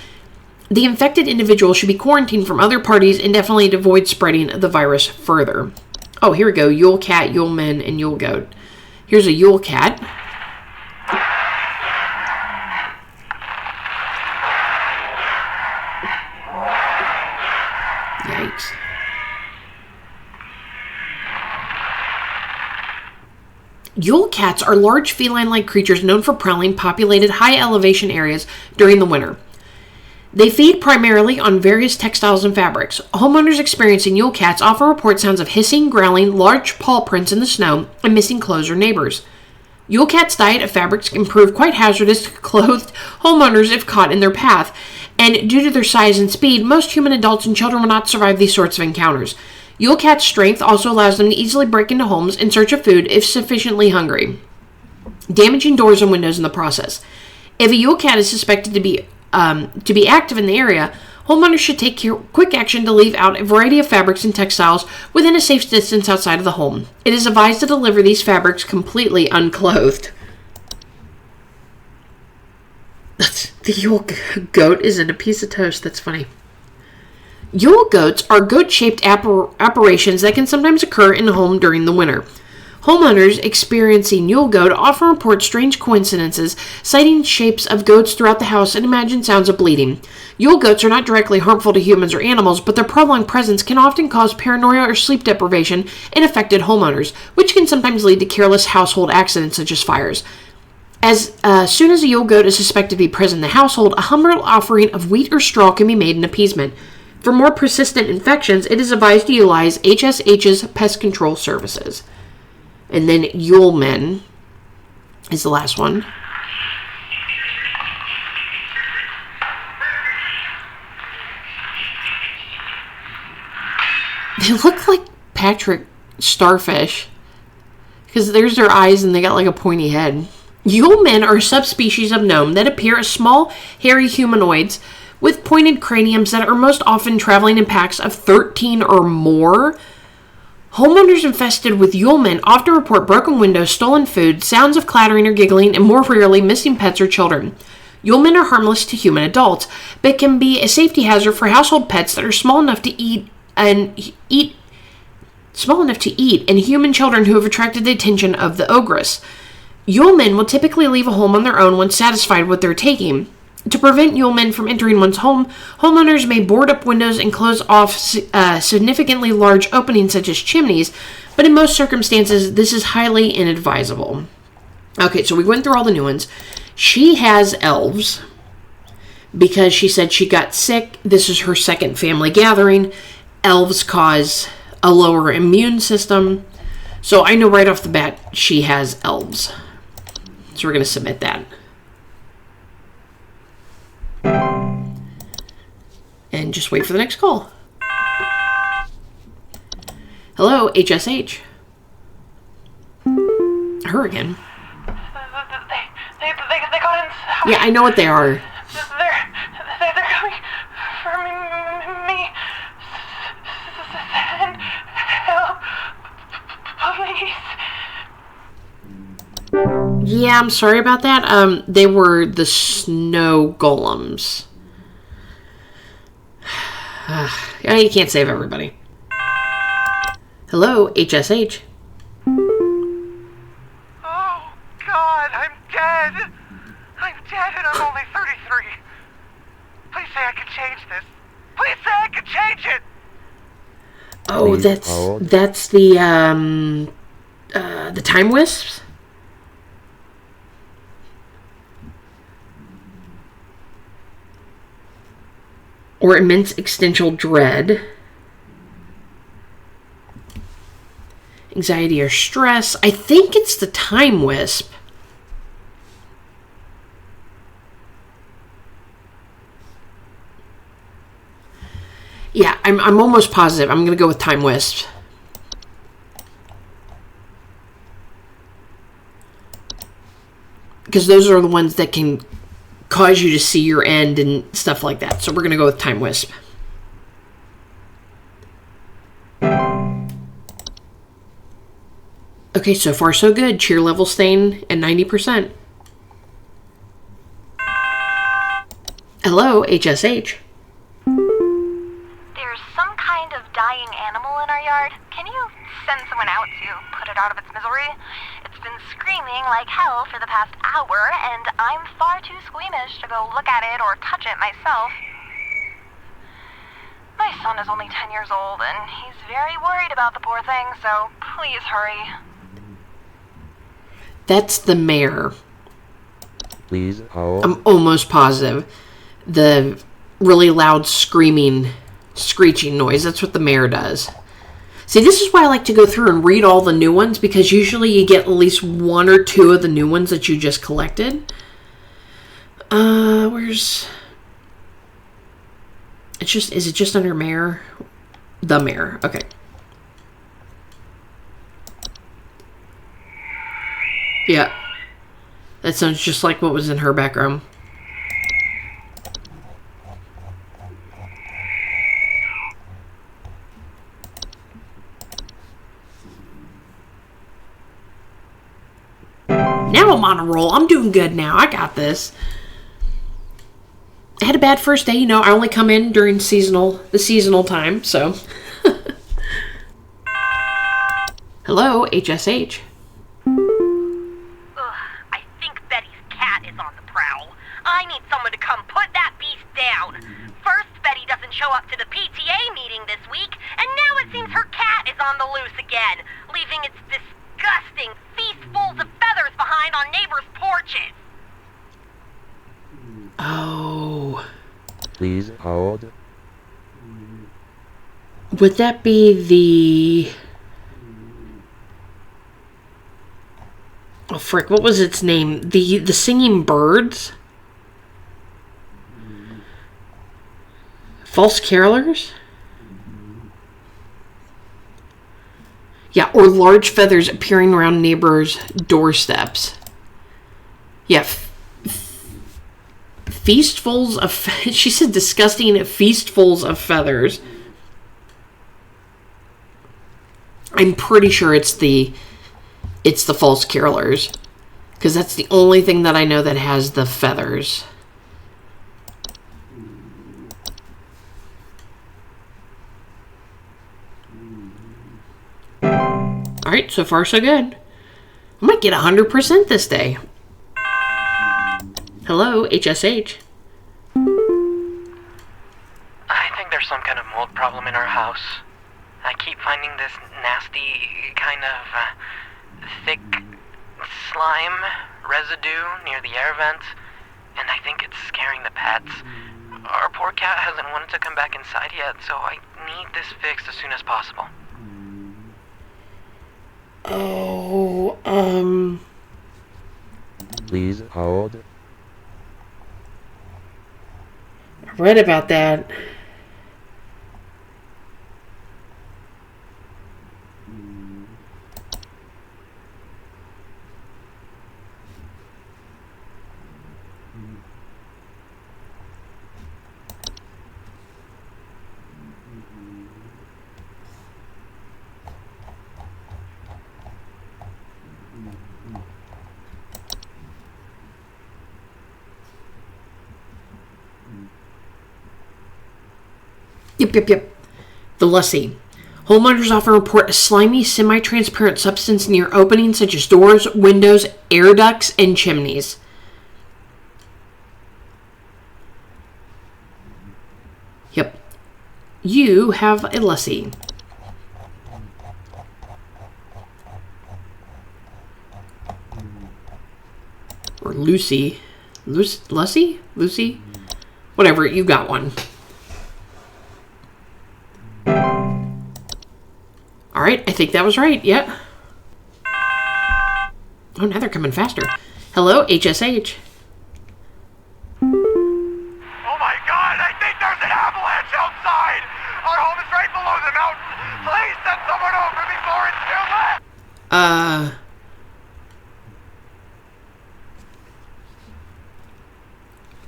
The infected individual should be quarantined from other parties indefinitely to avoid spreading the virus further. Oh, here we go. Yule cat, Yule men, and Yule goat. Here's a Yule cat. Yikes. Yule cats are large feline-like creatures known for prowling populated high-elevation areas during the winter. They feed primarily on various textiles and fabrics. Homeowners experiencing Yule cats often report sounds of hissing, growling, large paw prints in the snow, and missing clothes or neighbors. Yule cats' diet of fabrics can prove quite hazardous to clothed homeowners if caught in their path, and due to their size and speed, most human adults and children will not survive these sorts of encounters. Yule cats' strength also allows them to easily break into homes in search of food if sufficiently hungry, damaging doors and windows in the process. If a Yule cat is suspected to be active in the area, homeowners should take quick action to leave out a variety of fabrics and textiles within a safe distance outside of the home. It is advised to deliver these fabrics completely unclothed. The Yule goat is in a piece of toast. That's funny. Yule goats are goat-shaped apparitions that can sometimes occur in a home during the winter. Homeowners experiencing Yule goat often report strange coincidences, citing shapes of goats throughout the house and imagine sounds of bleeding. Yule goats are not directly harmful to humans or animals, but their prolonged presence can often cause paranoia or sleep deprivation in affected homeowners, which can sometimes lead to careless household accidents such as fires. As soon as a Yule goat is suspected to be present in the household, a humble offering of wheat or straw can be made in appeasement. For more persistent infections, it is advised to utilize HSH's pest control services. And then Yule men is the last one. They look like Patrick starfish, because there's their eyes and they got like a pointy head. Yule men are a subspecies of gnome that appear as small, hairy humanoids with pointed craniums that are most often traveling in packs of 13 or more. Homeowners infested with Yule men often report broken windows, stolen food, sounds of clattering or giggling, and more rarely missing pets or children. Yule men are harmless to human adults, but can be a safety hazard for household pets that are small enough to eat and human children who have attracted the attention of the ogress. Yule men will typically leave a home on their own when satisfied with their taking. To prevent Yule men from entering one's home, homeowners may board up windows and close off significantly large openings such as chimneys, but in most circumstances, this is highly inadvisable. Okay, so we went through all the new ones. She has elves because she said she got sick. This is her second family gathering. Elves cause a lower immune system. So I know right off the bat she has elves. So we're going to submit that. And just wait for the next call. Hello, HSH. Her again. They got inside. Yeah, I know what they are. They're coming for me. Send help, please. Yeah, I'm sorry about that. They were the snow golems. You can't save everybody. Hello, HSH. Oh, God, I'm dead. I'm dead and I'm only 33. Please say I can change this. Please say I can change it. Oh, that's the time wisps? Or immense existential dread. Anxiety or stress. I think it's the time wisp. Yeah, I'm almost positive. I'm going to go with time wisp. Because those are the ones that can cause you to see your end and stuff like that. So we're going to go with time wisp. Okay, so far so good. Cheer level staying at 90%. Hello, HSH. There's some kind massive dying animal in our yard. Can you send someone out to put it out of its misery? It's been screaming like hell for the past hour, and I'm far too squeamish to go look at it or touch it myself. My son is only 10 years old, and he's very worried about the poor thing, so please hurry. That's the mayor. Please hold. I'm almost positive. The really loud screeching noise. That's what the mayor does. See, this is why I like to go through and read all the new ones, because usually you get at least one or two of the new ones that you just collected. Where's... Is it just under mayor? The mayor. Okay. Yeah. That sounds just like what was in her background. Now I'm on a roll. I'm doing good now. I got this. I had a bad first day. You know, I only come in during the seasonal time, so. Hello, HSH. I think Betty's cat is on the prowl. I need someone to come put that beast down. First, Betty doesn't show up to the PTA meeting this week, and now it seems her cat is on the loose again, leaving its disgusting feastfuls of feathers behind on neighbors' porches. Oh. Please hold. Would that be the... Oh, frick. What was its name? The singing birds? False carolers? Yeah, or large feathers appearing around neighbors' doorsteps. Yeah, feastfuls of... She said disgusting feastfuls of feathers. I'm pretty sure it's the false carolers, because that's the only thing that I know that has the feathers. Alright, so far so good. I might get 100% this day. Hello, HSH. I think there's some kind of mold problem in our house. I keep finding this nasty kind of thick slime residue near the air vents, and I think it's scaring the pets. Our poor cat hasn't wanted to come back inside yet, so I need this fixed as soon as possible. Oh, Please hold. I read about that. Yep. The Lussie. Homeowners often report a slimy, semi-transparent substance near openings such as doors, windows, air ducts, and chimneys. Yep. You have a Lussie. Or Lucy. Lussie? Lucy? Whatever, you got one. Alright, I think that was right, yep. Oh, now they're coming faster. Hello, HSH. Oh my god, I think there's an avalanche outside! Our home is right below the mountain! Please send someone over before it's too late!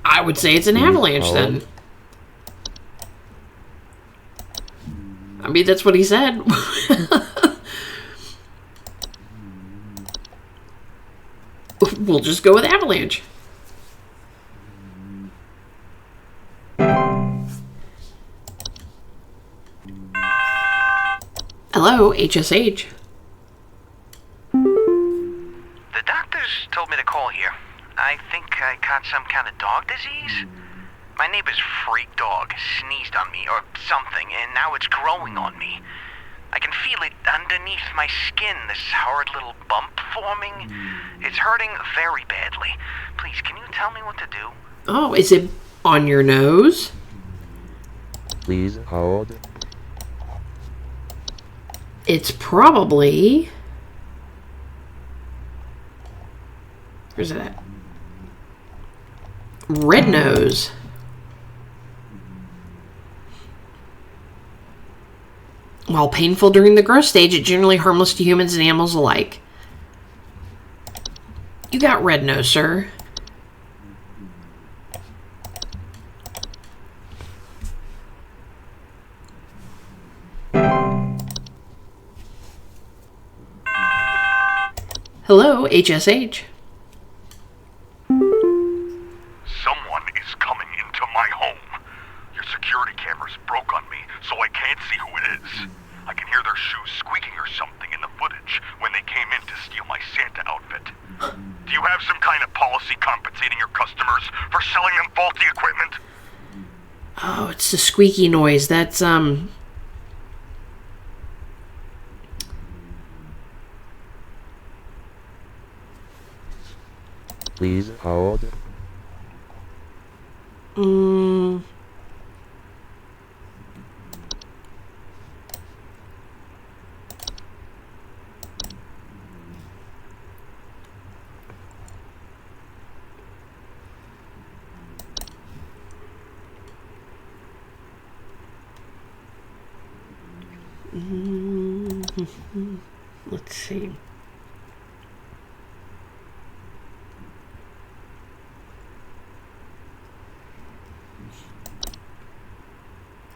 I would say it's an avalanche then. I mean, that's what he said. We'll just go with avalanche. Hello, HSH. The doctors told me to call here. I think I caught some kind of dog disease. My neighbor's freak dog sneezed on me or something, and now it's growing on me. I can feel it underneath my skin, this horrid little bump forming. It's hurting very badly. Please, can you tell me what to do? Oh, is it on your nose? Please hold. It's probably... Where's it at? Red nose. While painful during the growth stage, it's generally harmless to humans and animals alike. You got red nose, sir. Hello, HSH. Someone is coming into my home. Your security cameras broke on me, so I can't see who it is. I can hear their shoes squeaking or something in the footage when they came in to steal my Santa outfit. Do you have some kind of policy compensating your customers for selling them faulty equipment? Oh, it's the squeaky noise. That's, Please hold. Let's see.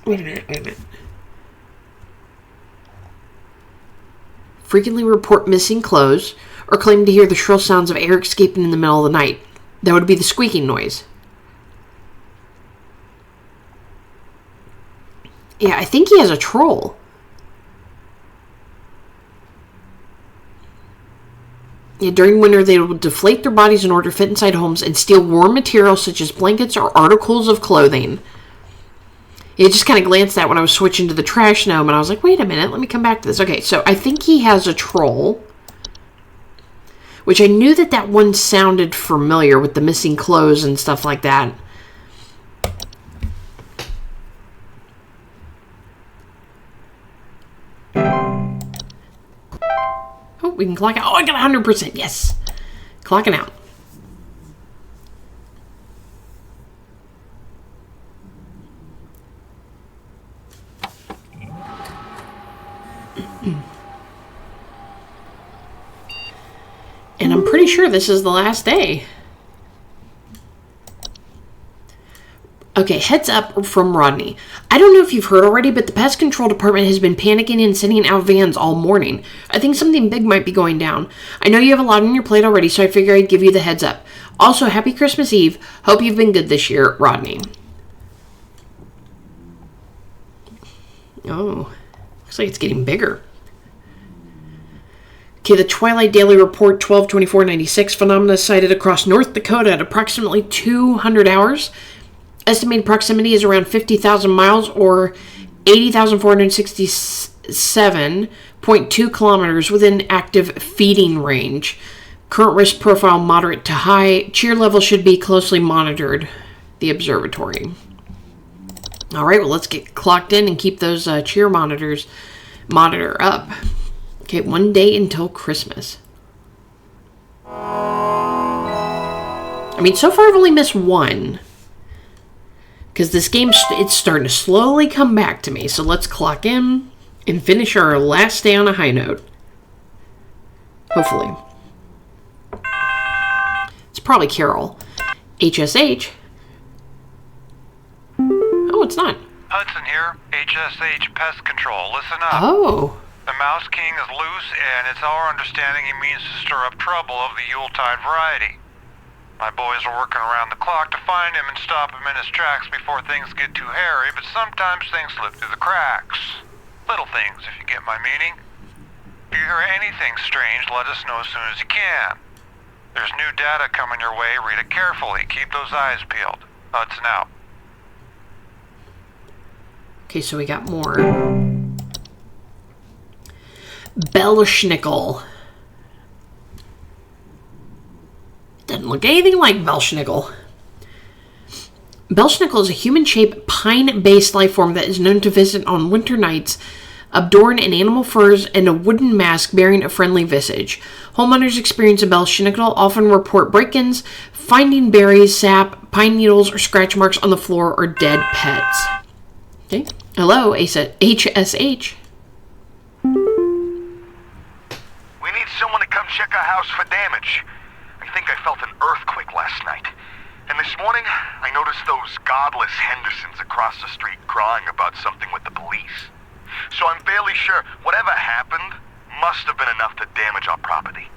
Wait a minute. Frequently report missing clothes or claim to hear the shrill sounds of air escaping in the middle of the night. That would be the squeaking noise. Yeah, I think he has a troll. Yeah, during winter, they will deflate their bodies in order to fit inside homes and steal warm materials such as blankets or articles of clothing. Yeah, I just kind of glanced at when I was switching to the trash gnome, and I was like, wait a minute, let me come back to this. Okay, so I think he has a troll, which I knew that one sounded familiar with the missing clothes and stuff like that. Oh, we can clock out. Oh, I got 100%. Yes. Clocking out. And I'm pretty sure this is the last day. Okay, heads up from Rodney. I don't know if you've heard already, but the pest control department has been panicking and sending out vans all morning. I think something big might be going down. I know you have a lot on your plate already, so I figure I'd give you the heads up. Also, happy Christmas Eve. Hope you've been good this year, Rodney. Oh, looks like it's getting bigger. Okay, the Twilight Daily Report 12/24/96 phenomena sighted across North Dakota at approximately 200 hours. Estimated proximity is around 50,000 miles or 80,467.2 kilometers within active feeding range. Current risk profile moderate to high. Cheer level should be closely monitored. The observatory. All right, well, let's get clocked in and keep those cheer monitor up. Okay, 1 day until Christmas. I mean, so far I've only missed one. Because this game, it's starting to slowly come back to me. So let's clock in and finish our last day on a high note. Hopefully. It's probably Carol. HSH. Oh, it's not. Hudson here, HSH Pest Control. Listen up. Oh. The Mouse King is loose, and it's our understanding he means to stir up trouble of the Yuletide variety. My boys are working around the clock to find him and stop him in his tracks before things get too hairy, but sometimes things slip through the cracks. Little things, if you get my meaning. If you hear anything strange, let us know as soon as you can. There's new data coming your way. Read it carefully. Keep those eyes peeled. Hudson out. Okay, so we got more. Belschnickel. Doesn't look anything like Belschnickel. Belschnickel is a human-shaped, pine-based life form that is known to visit on winter nights, adorned in animal furs and a wooden mask bearing a friendly visage. Homeowners experiencing Belschnickel often report break-ins, finding berries, sap, pine needles, or scratch marks on the floor or dead pets. Okay. Hello, HSH. We need someone to come check our house for damage. I think I felt an earthquake last night. And this morning, I noticed those godless Hendersons across the street crying about something with the police. So I'm fairly sure whatever happened must have been enough to damage our property.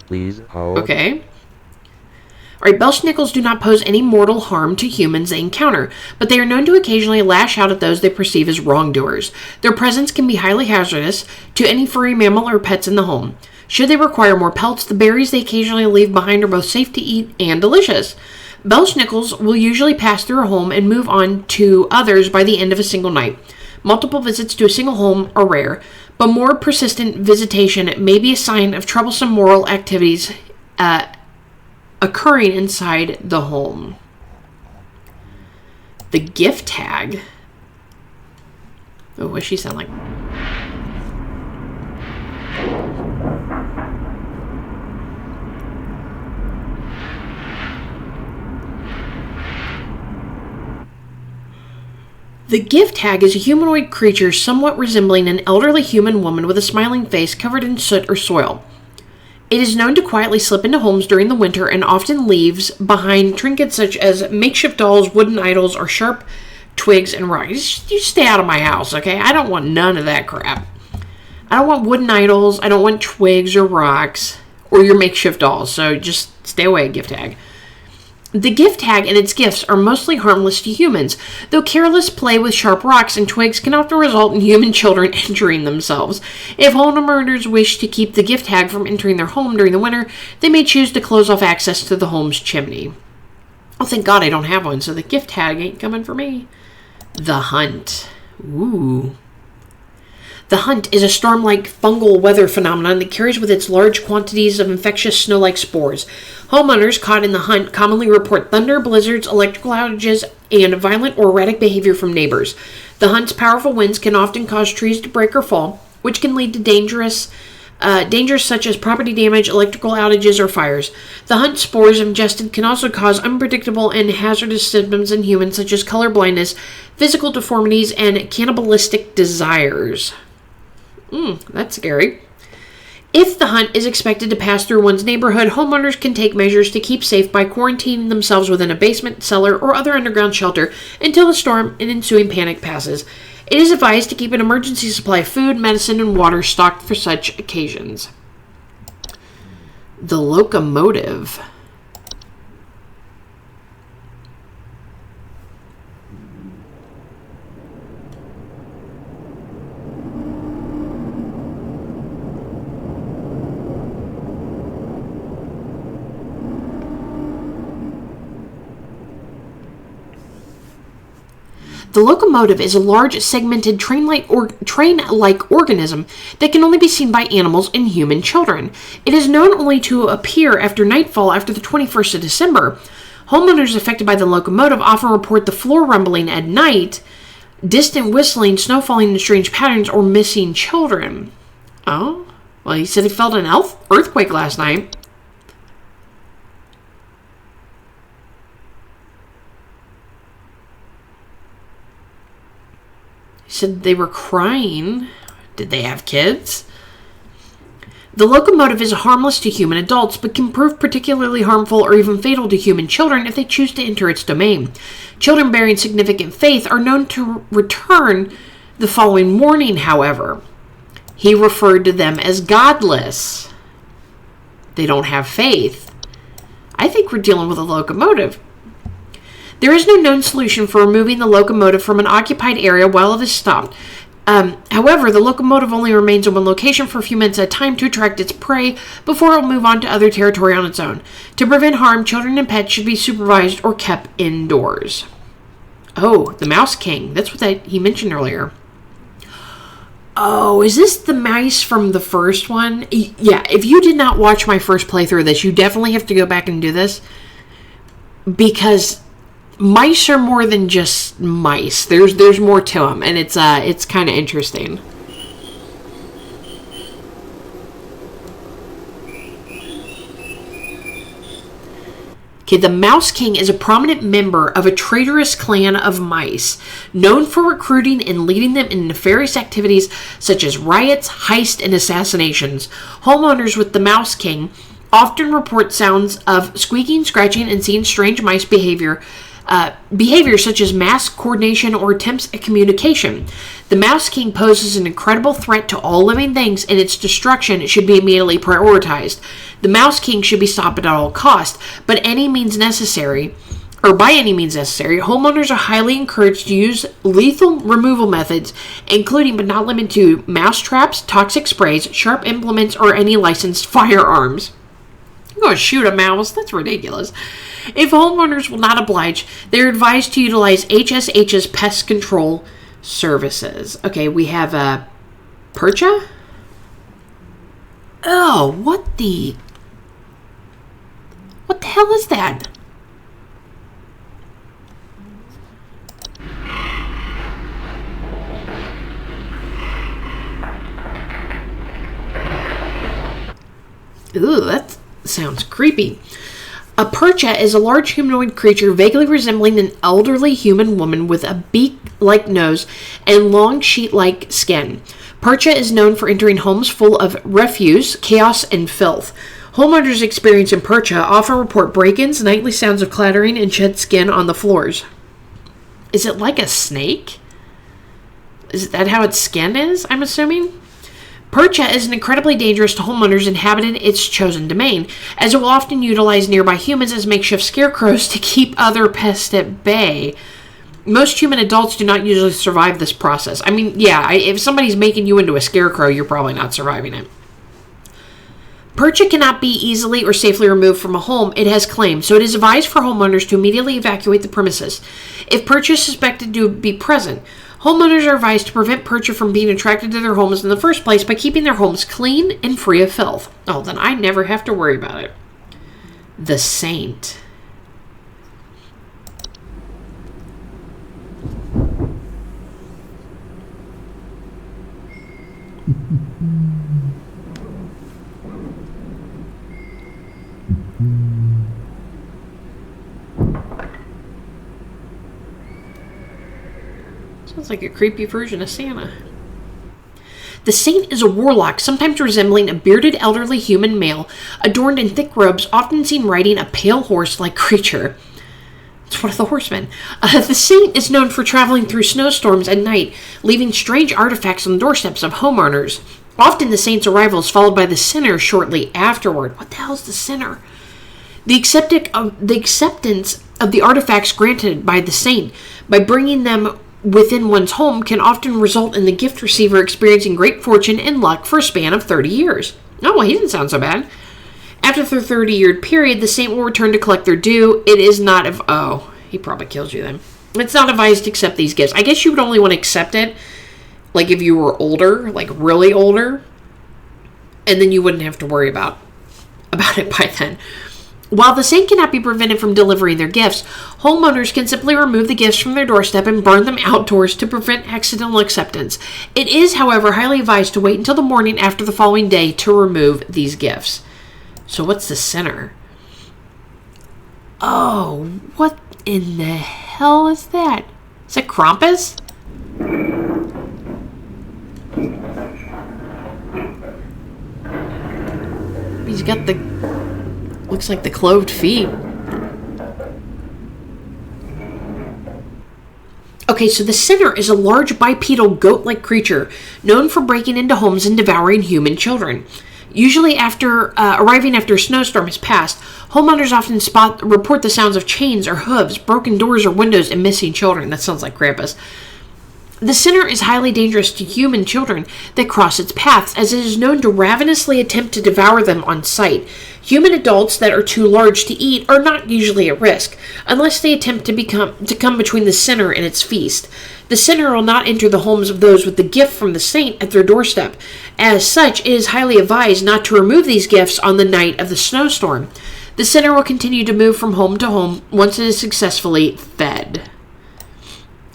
Please hold. Okay. Alright, Belschnickels do not pose any mortal harm to humans they encounter, but they are known to occasionally lash out at those they perceive as wrongdoers. Their presence can be highly hazardous to any furry mammal or pets in the home. Should they require more pelts, the berries they occasionally leave behind are both safe to eat and delicious. Belschnickels will usually pass through a home and move on to others by the end of a single night. Multiple visits to a single home are rare, but more persistent visitation may be a sign of troublesome moral activities occurring inside the home. The gift tag. Oh, what's she sound like? The gift hag is a humanoid creature somewhat resembling an elderly human woman with a smiling face covered in soot or soil. It is known to quietly slip into homes during the winter and often leaves behind trinkets such as makeshift dolls, wooden idols, or sharp twigs and rocks. You stay out of my house, okay? I don't want none of that crap. I don't want wooden idols. I don't want twigs or rocks or your makeshift dolls. So just stay away, gift hag. The gift hag and its gifts are mostly harmless to humans, though careless play with sharp rocks and twigs can often result in human children injuring themselves. If homeowners wish to keep the gift hag from entering their home during the winter, they may choose to close off access to the home's chimney. Oh, thank God I don't have one, so the gift hag ain't coming for me. The Hunt. Ooh. The Hunt is a storm-like fungal weather phenomenon that carries with it large quantities of infectious snow-like spores. Homeowners caught in the Hunt commonly report thunder, blizzards, electrical outages, and violent or erratic behavior from neighbors. The Hunt's powerful winds can often cause trees to break or fall, which can lead to dangers such as property damage, electrical outages, or fires. The Hunt spores ingested can also cause unpredictable and hazardous symptoms in humans such as color blindness, physical deformities, and cannibalistic desires. That's scary. If the Hunt is expected to pass through one's neighborhood, homeowners can take measures to keep safe by quarantining themselves within a basement, cellar, or other underground shelter until the storm and ensuing panic passes. It is advised to keep an emergency supply of food, medicine, and water stocked for such occasions. The Locomotive. The locomotive is a large, segmented, train-like organism that can only be seen by animals and human children. It is known only to appear after nightfall after the 21st of December. Homeowners affected by the locomotive often report the floor rumbling at night, distant whistling, snow falling in strange patterns, or missing children. Oh? Well, he said he felt an earthquake last night. He said they were crying. Did they have kids? The locomotive is harmless to human adults, but can prove particularly harmful or even fatal to human children if they choose to enter its domain. Children bearing significant faith are known to return the following morning, however. He referred to them as godless. They don't have faith. I think we're dealing with a locomotive. There is no known solution for removing the locomotive from an occupied area while it is stopped. However, the locomotive only remains in one location for a few minutes at a time to attract its prey before it will move on to other territory on its own. To prevent harm, children and pets should be supervised or kept indoors. Oh, the Mouse King. That's what he mentioned earlier. Oh, is this the mice from the first one? Yeah, if you did not watch my first playthrough of this, you definitely have to go back and do this. Because mice are more than just mice. There's more to them, and it's kind of interesting. Okay, the Mouse King is a prominent member of a traitorous clan of mice, known for recruiting and leading them in nefarious activities such as riots, heists, and assassinations. Homeowners with the Mouse King often report sounds of squeaking, scratching, and seeing strange mice behavior such as mass coordination or attempts at communication. The Mouse King poses an incredible threat to all living things, and its destruction should be immediately prioritized. The Mouse King should be stopped at all costs, but by any means necessary, homeowners are highly encouraged to use lethal removal methods, including but not limited to mouse traps, toxic sprays, sharp implements, or any licensed firearms. I'm going to shoot a mouse? That's ridiculous. If homeowners will not oblige, they're advised to utilize HSH's pest control services. Okay, we have Percha? Oh, what the hell is that? Ooh, that sounds creepy. A Percha is a large humanoid creature vaguely resembling an elderly human woman with a beak-like nose and long sheet-like skin. Percha is known for entering homes full of refuse, chaos, and filth. Homeowners experiencing Percha often report break-ins, nightly sounds of clattering, and shed skin on the floors. Is it like a snake? Is that how its skin is, I'm assuming? Percha is incredibly dangerous to homeowners inhabiting its chosen domain, as it will often utilize nearby humans as makeshift scarecrows to keep other pests at bay. Most human adults do not usually survive this process. I mean, yeah, if somebody's making you into a scarecrow, you're probably not surviving it. Percha cannot be easily or safely removed from a home it has claimed, so it is advised for homeowners to immediately evacuate the premises. If Percha is suspected to be present, homeowners are advised to prevent Percha from being attracted to their homes in the first place by keeping their homes clean and free of filth. Oh, then I never have to worry about it. The Saint. Sounds like a creepy version of Santa. The Saint is a warlock, sometimes resembling a bearded elderly human male, adorned in thick robes, often seen riding a pale horse-like creature. It's one of the horsemen. The Saint is known for traveling through snowstorms at night, leaving strange artifacts on the doorsteps of homeowners. Often the Saint's arrival is followed by the sinner shortly afterward. What the hell is the sinner? The acceptance of the artifacts granted by the Saint by bringing them within one's home can often result in the gift receiver experiencing great fortune and luck for a span of 30 years. Oh, well, he didn't sound so bad. After the 30-year period, the Saint will return to collect their due. It is not oh, he probably kills you then. It's not advised to accept these gifts. I guess you would only want to accept it, like if you were older, like really older, and then you wouldn't have to worry about it by then. While the Saint cannot be prevented from delivering their gifts, homeowners can simply remove the gifts from their doorstep and burn them outdoors to prevent accidental acceptance. It is, however, highly advised to wait until the morning after the following day to remove these gifts. So what's the sinner? Oh, what in the hell is that? Is that Krampus? He's got looks like the cloved feet. Okay, so the sinner is a large bipedal goat-like creature known for breaking into homes and devouring human children. Usually after arriving after a snowstorm has passed, homeowners often report the sounds of chains or hooves, broken doors or windows, and missing children. That sounds like Krampus. The sinner is highly dangerous to human children that cross its paths, as it is known to ravenously attempt to devour them on sight. Human adults that are too large to eat are not usually at risk, unless they attempt to come between the sinner and its feast. The sinner will not enter the homes of those with the gift from the saint at their doorstep. As such, it is highly advised not to remove these gifts on the night of the snowstorm. The sinner will continue to move from home to home once it is successfully fed.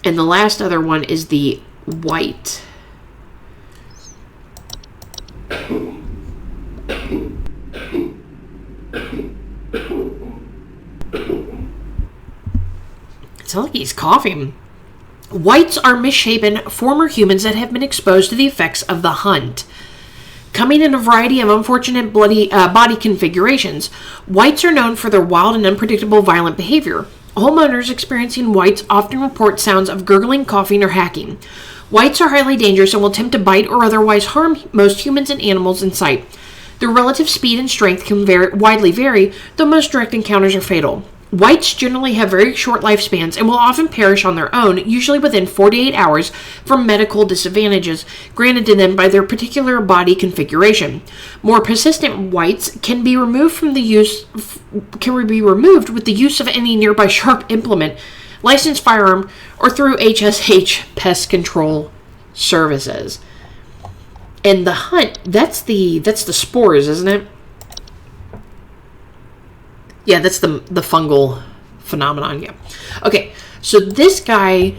And the last other one is the white. It sounds like he's coughing. Whites are misshapen former humans that have been exposed to the effects of the hunt. Coming in a variety of unfortunate body configurations, whites are known for their wild and unpredictable violent behavior. Homeowners experiencing whites often report sounds of gurgling, coughing, or hacking. Whites are highly dangerous and will attempt to bite or otherwise harm most humans and animals in sight. Their relative speed and strength can widely vary, though most direct encounters are fatal. Whites generally have very short lifespans and will often perish on their own, usually within 48 hours, from medical disadvantages granted to them by their particular body configuration. More persistent whites can be removed with the use of any nearby sharp implement, licensed firearm, or through HSH pest control services. And the hunt, that's the spores, isn't it? Yeah, that's the fungal phenomenon, yeah. Okay, so this guy,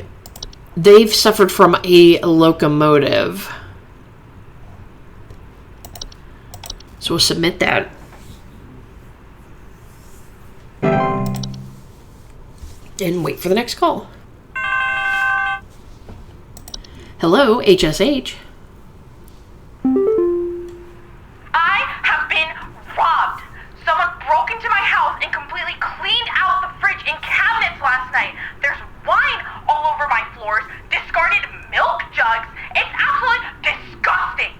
they've suffered from a locomotive. So we'll submit that. And wait for the next call. Hello, HSH. I have been robbed. Someone broke into my house and completely cleaned out the fridge and cabinets last night. There's wine all over my floors, discarded milk jugs. It's absolutely disgusting.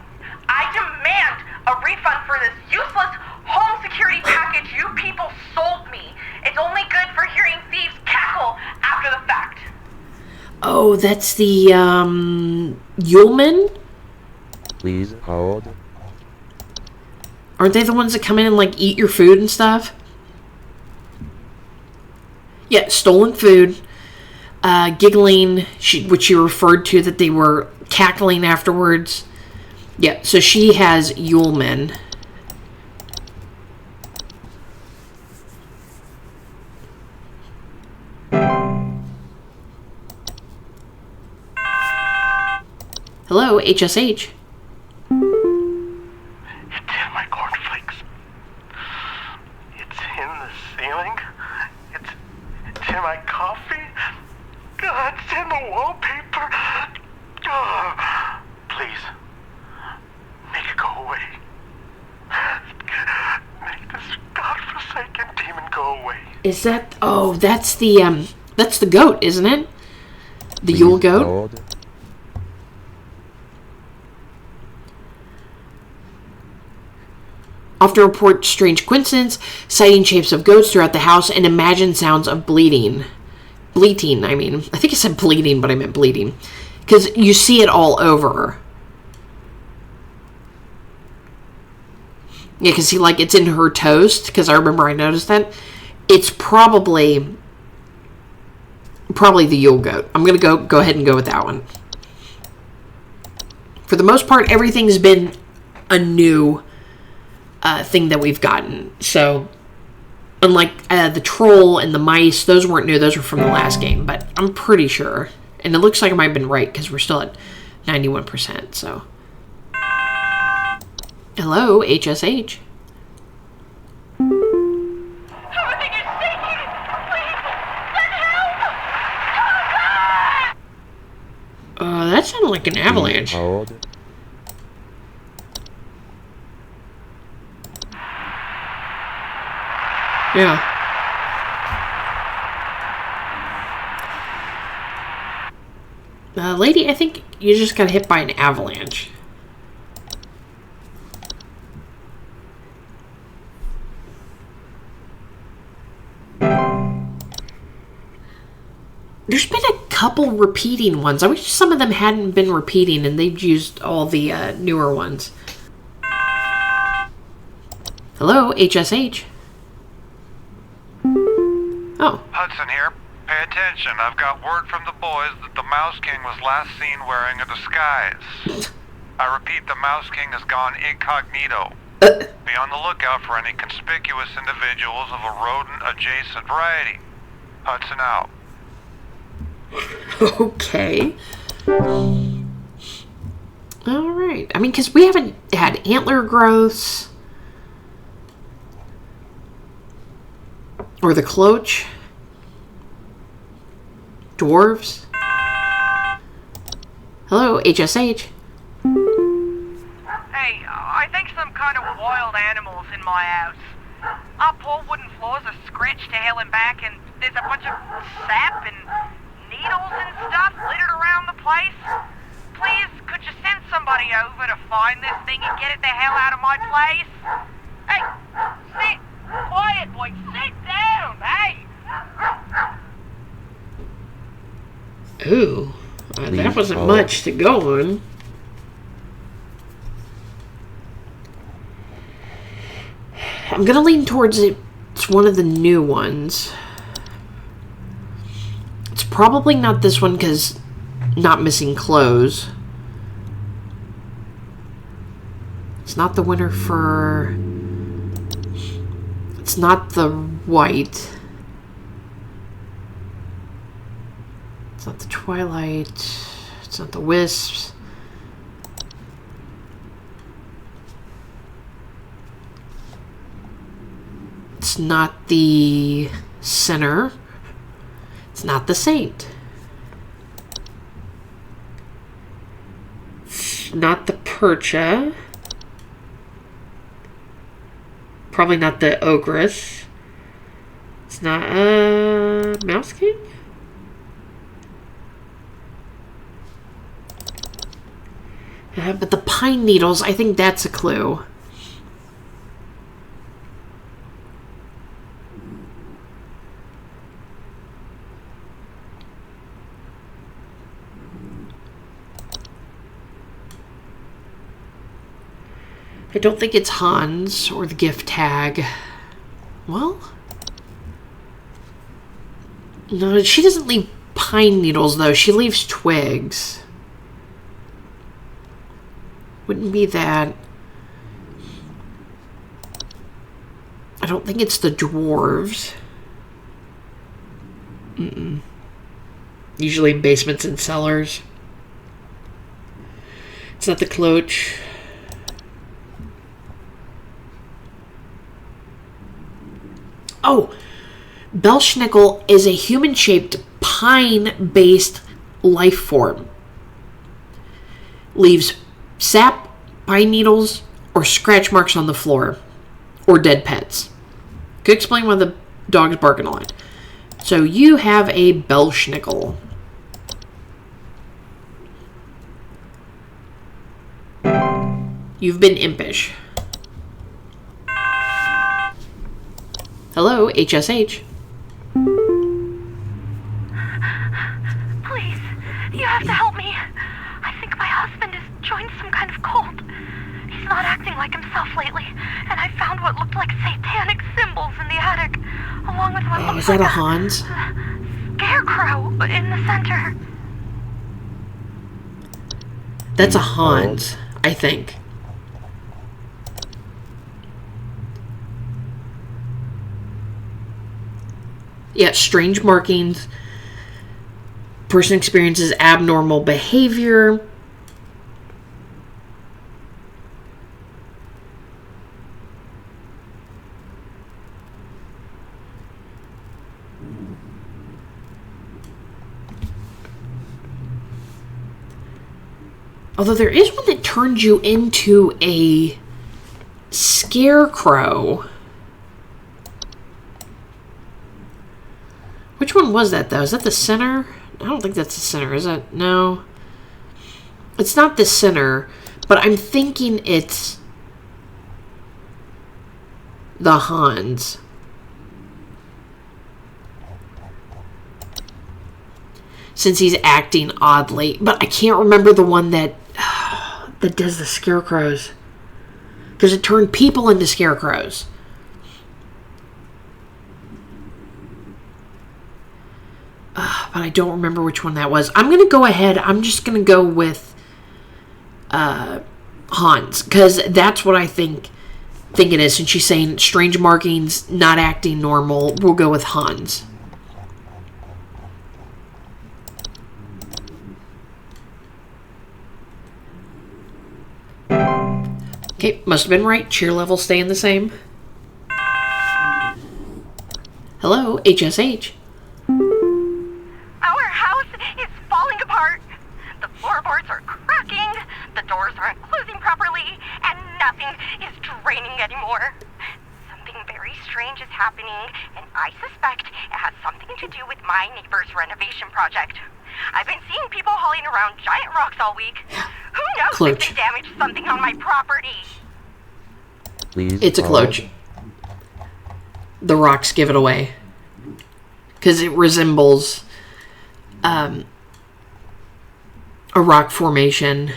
I demand a refund for this useless home security package you people sold me. It's only good for hearing thieves cackle after the fact. Oh, that's the, Yuleman? Please hold. Aren't they the ones that come in and, like, eat your food and stuff? Yeah, stolen food. Giggling, which she referred to that they were cackling afterwards. Yeah, so she has Yuleman. Hello, HSH. It's in my cornflakes. It's in the ceiling. It's in my coffee. God, it's in the wallpaper. Oh, please, make it go away. Make this godforsaken demon go away. Is that... Oh, that's the goat, isn't it? The Yule goat? Hold. Often report strange coincidence, sighting shapes of goats throughout the house, and imagine sounds of bleating. Bleating, I mean. I think I said bleeding, but I meant bleeding. Because you see it all over. Yeah, because it's in her toast, because I remember I noticed that. It's probably the Yule goat. I'm going to go ahead and go with that one. For the most part, everything's been a new thing that we've gotten. So, unlike the troll and the mice, those weren't new. Those were from the last game, but I'm pretty sure. And it looks like I might have been right, because we're still at 91%, so. Hello, HSH. Everything is shaking! Please, send help! That sounded like an avalanche. Hold. Yeah. Lady, I think you just got hit by an avalanche. There's been a couple repeating ones. I wish some of them hadn't been repeating and they'd used all the newer ones. Hello, HSH. Oh. Hudson here. Pay attention. I've got word from the boys that the Mouse King was last seen wearing a disguise. I repeat, the Mouse King has gone incognito. Be on the lookout for any conspicuous individuals of a rodent-adjacent variety. Hudson out. Okay. Alright. I mean, because we haven't had antler growths. Or the cloach. Dwarves. Hello, HSH. Hey, I think some kind of wild animal's in my house. Our poor wooden floors are scratched to hell and back, and there's a bunch of sap and needles and stuff littered around the place. Please, could you send somebody over to find this thing and get it the hell out of my place? Hey, sit quiet, boy. Sit down, hey! Ooh, that wasn't much to go on. I'm gonna lean towards it. It's one of the new ones. It's probably not this one because not missing clothes. It's not the winter fur. It's not the white. It's not the twilight. It's not the wisps. It's not the sinner. It's not the saint. It's not the percha. Probably not the ogress. It's not Mouse King? But the pine needles, I think that's a clue. I don't think it's Hans or the gift tag. Well, no, she doesn't leave pine needles though. She leaves twigs. Wouldn't be that. I don't think it's the dwarves. Usually in basements and cellars. It's not the cloach. Oh, Belschnickel is a human-shaped pine-based life form. Leaves sap, pine needles, or scratch marks on the floor, or dead pets. Could explain why the dog's barking a lot. So you have a Belschnickel. You've been impish. Hello, HSH. Please, you have to help me. I think my husband has joined some kind of cult. He's not acting like himself lately, and I found what looked like satanic symbols in the attic, along with what Is that a Hans? Scarecrow in the center. That's a Hans, I think. Yeah, strange markings. Person experiences abnormal behavior. Although there is one that turns you into a scarecrow. Which one was that, though? Is that the center? I don't think that's the center, is it? No. It's not the center, but I'm thinking it's the Hans. since he's acting oddly. But I can't remember the one that does the scarecrows. Because it turned people into scarecrows. But I don't remember which one that was. I'm going to go ahead. I'm just going to go with Hans. Because that's what I think it is. Since she's saying strange markings, not acting normal, we'll go with Hans. Okay, must have been right. Cheer level staying the same. Hello, HSH. Our house is falling apart. The floorboards are cracking, the doors aren't closing properly, and nothing is draining anymore. Something very strange is happening, and I suspect it has something to do with my neighbor's renovation project. I've been seeing people hauling around giant rocks all week. Who knows if they damaged something on my property? Please. It's a cloche. The rocks give it away. Because it resembles a rock formation.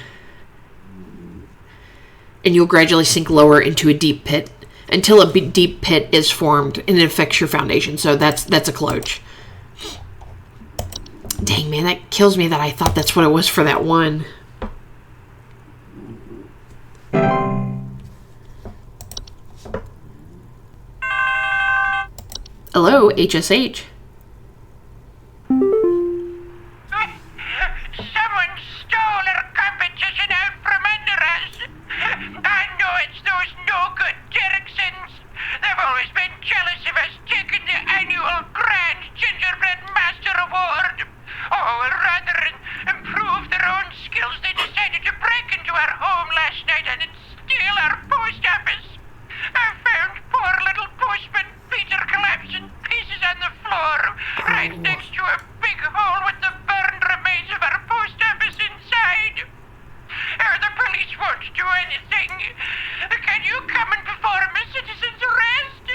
And you'll gradually sink lower into a deep pit until a deep pit is formed and it affects your foundation. So that's a cloche. Dang, man, that kills me that I thought that's what it was for that one. Hello, HSH. Someone stole our competition out from under us. I know it's those no-good Derricksons. They've always been jealous of us taking the annual Grand Gingerbread Master Award. Oh, well, rather than improve their own skills, they decided to break into our home last night and steal our post office. I found poor little postman Peter collapsed in pieces on the floor, right next to a big hole with the burned remains of our post office inside. The police won't do anything. Can you come and perform a citizen's arrest?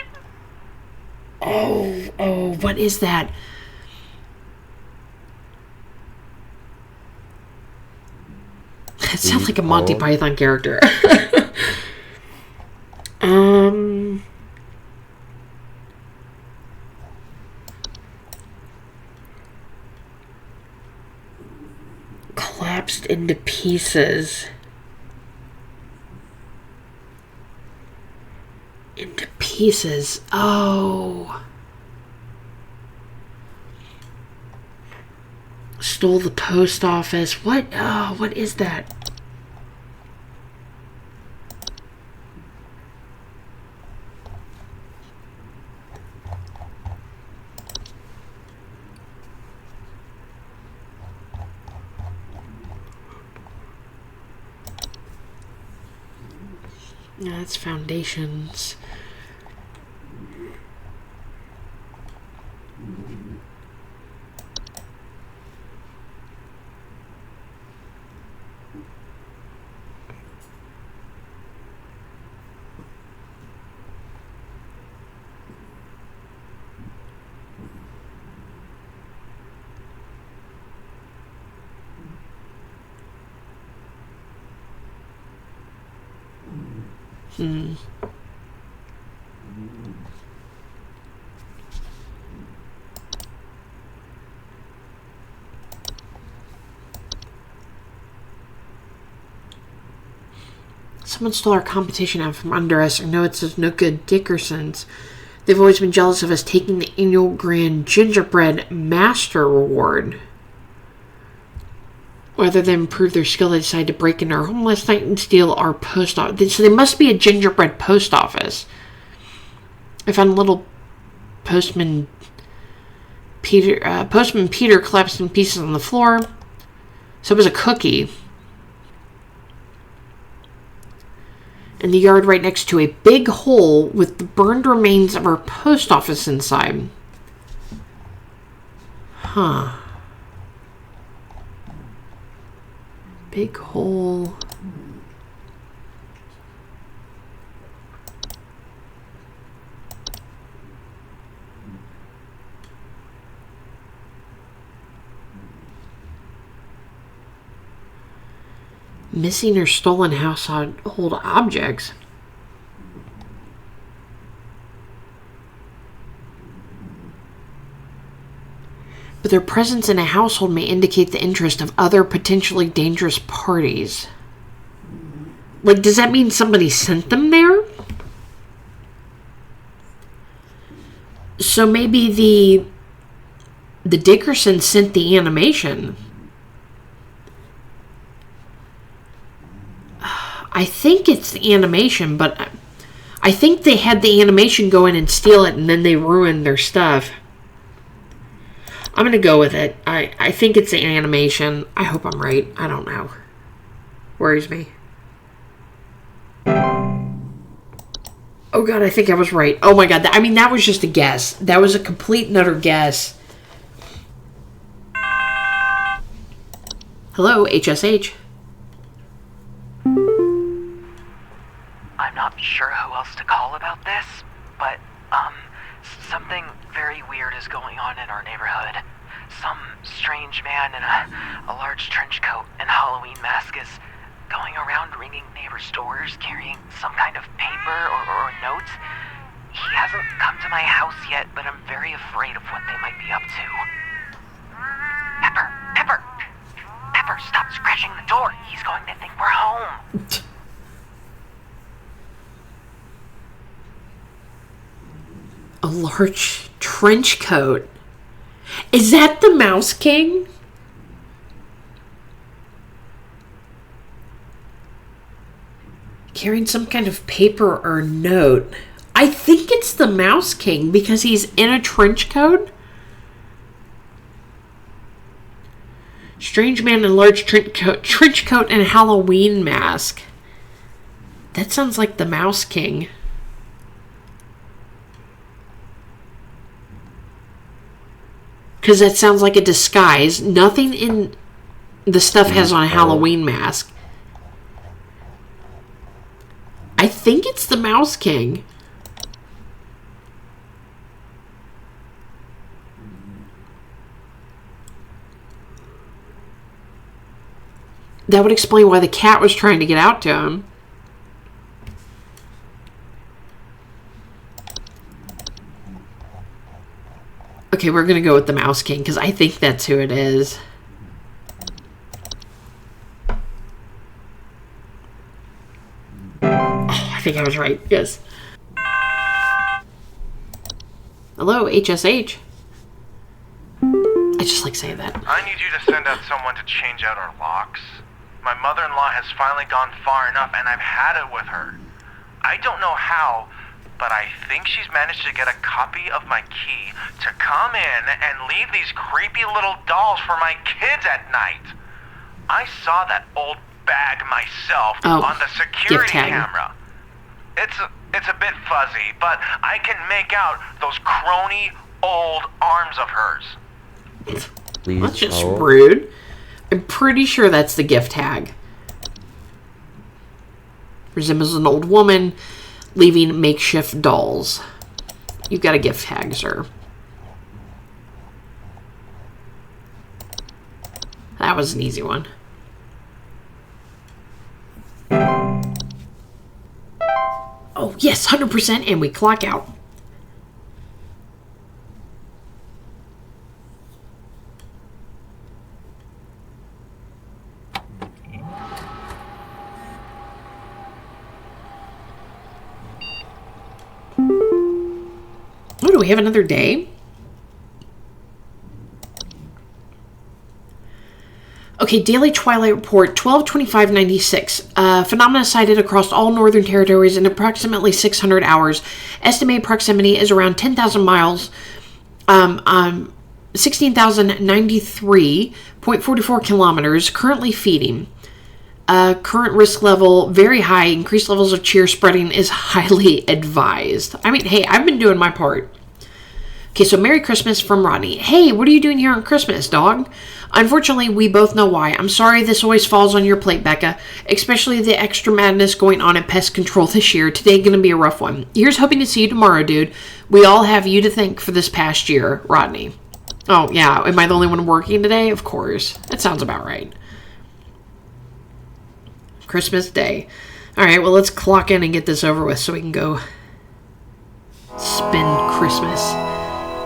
Oh, what is that? It sounds like a Monty Python character. Collapsed into pieces. Into pieces. Oh. Stole the post office. What? Oh, what is that? No, that's foundations. Someone stole our competition out from under us. I know it's those no good Dickersons. They've always been jealous of us taking the annual Grand Gingerbread Master Award. Rather than improve their skill, they decided to break into our home last night and steal our post office. So there must be a gingerbread post office. I found a little Postman Peter collapsed in pieces on the floor. So it was a cookie. In the yard right next to a big hole with the burned remains of our post office inside. Huh. Big hole. Missing or stolen household objects. But their presence in a household may indicate the interest of other potentially dangerous parties. Like, does that mean somebody sent them there? So maybe the Dickerson sent the animation. I think it's the animation, but I think they had the animation go in and steal it, and then they ruined their stuff. I'm going to go with it. I think it's the animation. I hope I'm right. I don't know. Worries me. Oh, God, I think I was right. Oh, my God. I mean, that was just a guess. That was a complete and utter guess. Hello, HSH. I'm not sure who else to call about this, but, something very weird is going on in our neighborhood. Some strange man in a large trench coat and Halloween mask is going around ringing neighbors' doors, carrying some kind of paper or notes. He hasn't come to my house yet, but I'm very afraid of what they might be up to. Pepper, stop scratching the door. He's going to think we're home. A large trench coat. Is that the Mouse King? Carrying some kind of paper or note. I think it's the Mouse King because he's in a trench coat. Strange man in a large trench coat and a Halloween mask. That sounds like the Mouse King. Because that sounds like a disguise. Nothing in the stuff has on a Halloween mask. I think it's the Mouse King. That would explain why the cat was trying to get out to him. Okay, we're going to go with the Mouse King because I think that's who it is. Oh, I think I was right. Yes. Hello, HSH. I just like saying that. I need you to send out someone to change out our locks. My mother-in-law has finally gone far enough, and I've had it with her. I don't know how, but I think she's managed to get a copy of my key to come in and leave these creepy little dolls for my kids at night. I saw that old bag myself on the security camera. It's a bit fuzzy, but I can make out those crony old arms of hers. Please That's just hold. rude. I'm pretty sure that's the gift tag. Resembles an old woman leaving makeshift dolls. You've got a gift tag, sir. That was an easy one. Oh, yes, 100%, and we clock out. Oh, do we have another day? Okay, Daily Twilight Report, 12/25/96. Phenomena cited across all northern territories in approximately 600 hours. Estimated proximity is around 10,000 miles. 16,093.44 kilometers. Currently feeding. Current risk level, very high. Increased levels of cheer spreading is highly advised. I mean, hey, I've been doing my part. Okay, so Merry Christmas from Rodney. Hey, what are you doing here on Christmas, dog? Unfortunately, we both know why. I'm sorry this always falls on your plate, Becca. Especially the extra madness going on at pest control this year. Today gonna be a rough one. Here's hoping to see you tomorrow, dude. We all have you to thank for this past year, Rodney. Oh, yeah. Am I the only one working today? Of course. That sounds about right. Christmas Day. Alright, well, let's clock in and get this over with so we can go spend Christmas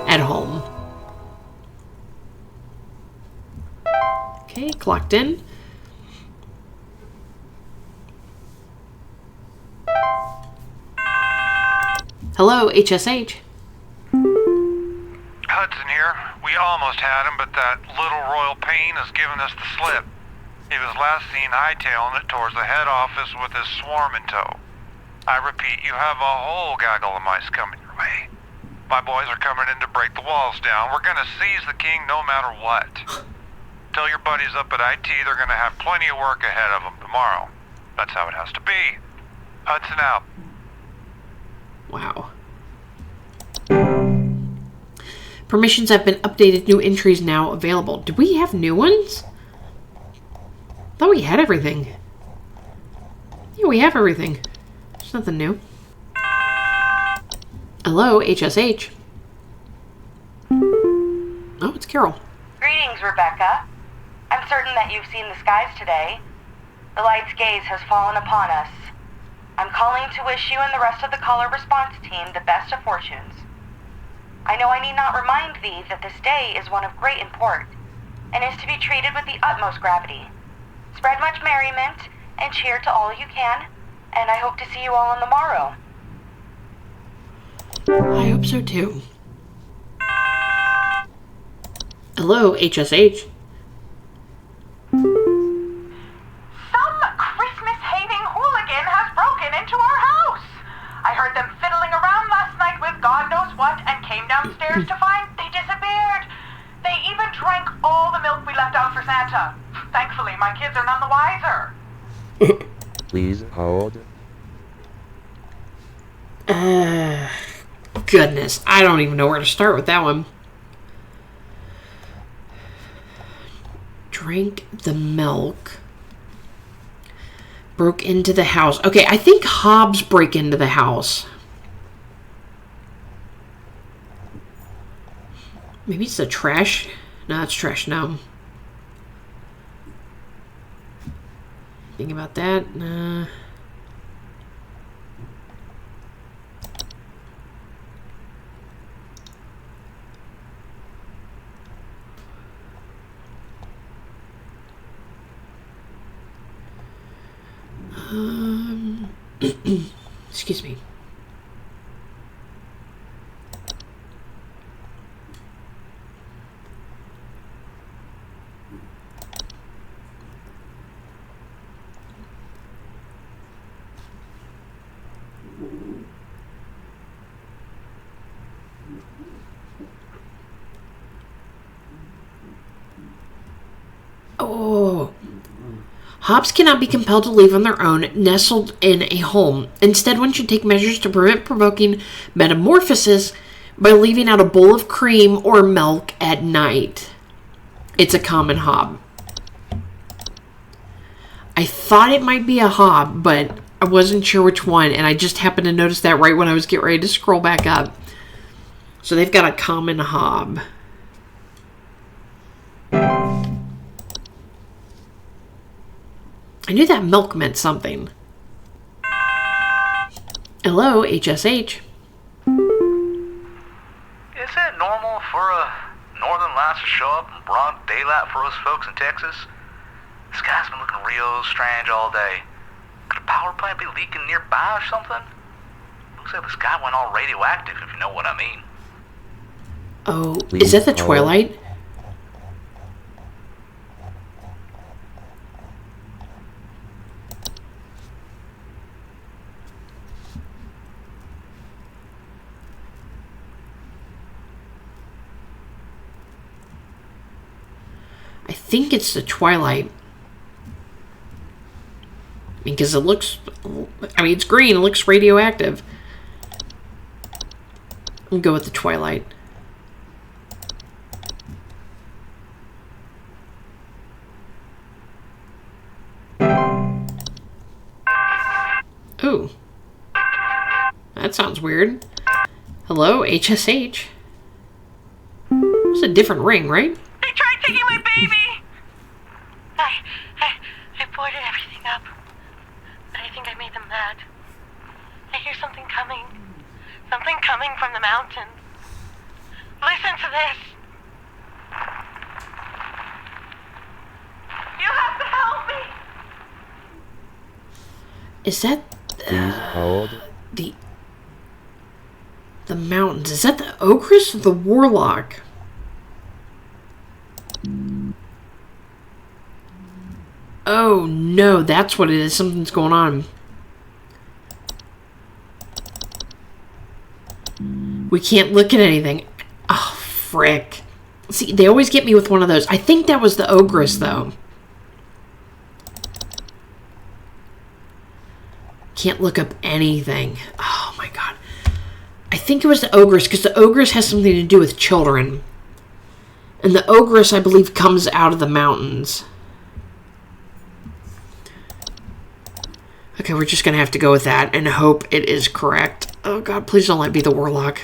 at home. Okay, clocked in. Hello, HSH. Hudson here. We almost had him, but that little royal pain has given us the slip. He was last seen hightailing it towards the head office with his swarm in tow. I repeat, you have a whole gaggle of mice coming your way. My boys are coming in to break the walls down. We're gonna seize the king no matter what. Tell your buddies up at IT they're gonna have plenty of work ahead of them tomorrow. That's how it has to be. Hudson out. Wow. Permissions have been updated. New entries now available. Do we have new ones? Thought we had everything. Yeah, we have everything. There's nothing new. Hello, HSH. Oh, it's Carol. Greetings, Rebecca. I'm certain that you've seen the skies today. The light's gaze has fallen upon us. I'm calling to wish you and the rest of the caller response team the best of fortunes. I know I need not remind thee that this day is one of great import, and is to be treated with the utmost gravity. Spread much merriment, and cheer to all you can, and I hope to see you all on the morrow. I hope so too. Hello, HSH. Some Christmas-hating hooligan has broken into our house. I heard them fiddling around last night with God knows what and came downstairs to find they disappeared. They even drank all the milk we left out for Santa. Thankfully, my kids are none the wiser. Please hold. Goodness, I don't even know where to start with that one. Drank the milk. Broke into the house. Okay, I think Hobbs break into the house. Maybe it's the trash. No, it's trash. No. Think about that. Nah. Excuse me. Oh. Hobbs cannot be compelled to leave on their own, nestled in a home. Instead, one should take measures to prevent provoking metamorphosis by leaving out a bowl of cream or milk at night. It's a common hob. I thought it might be a hob, but I wasn't sure which one, and I just happened to notice that right when I was getting ready to scroll back up. So they've got a common hob. I knew that milk meant something. Hello, HSH. Is it normal for a northern lights to show up in broad daylight for us folks in Texas? The sky's been looking real strange all day. Could a power plant be leaking nearby or something? Looks like the sky went all radioactive, if you know what I mean. Oh, is that the Twilight? I think it's the Twilight. Because it looks... I mean, it's green. It looks radioactive. I'll go with the Twilight. Ooh. That sounds weird. Hello, HSH. It's a different ring, right? They tried taking my baby! I boarded everything up. Is that Please hold. the mountains? Is that the ogress or the warlock? Oh no, that's what it is. Something's going on. We can't look at anything. Oh, frick. See, they always get me with one of those. I think that was the ogress, though. Can't look up anything. Oh my god. I think it was the ogress, because the ogress has something to do with children. And the ogress, I believe, comes out of the mountains. Okay, we're just going to have to go with that and hope it is correct. Oh god, please don't let it be the warlock.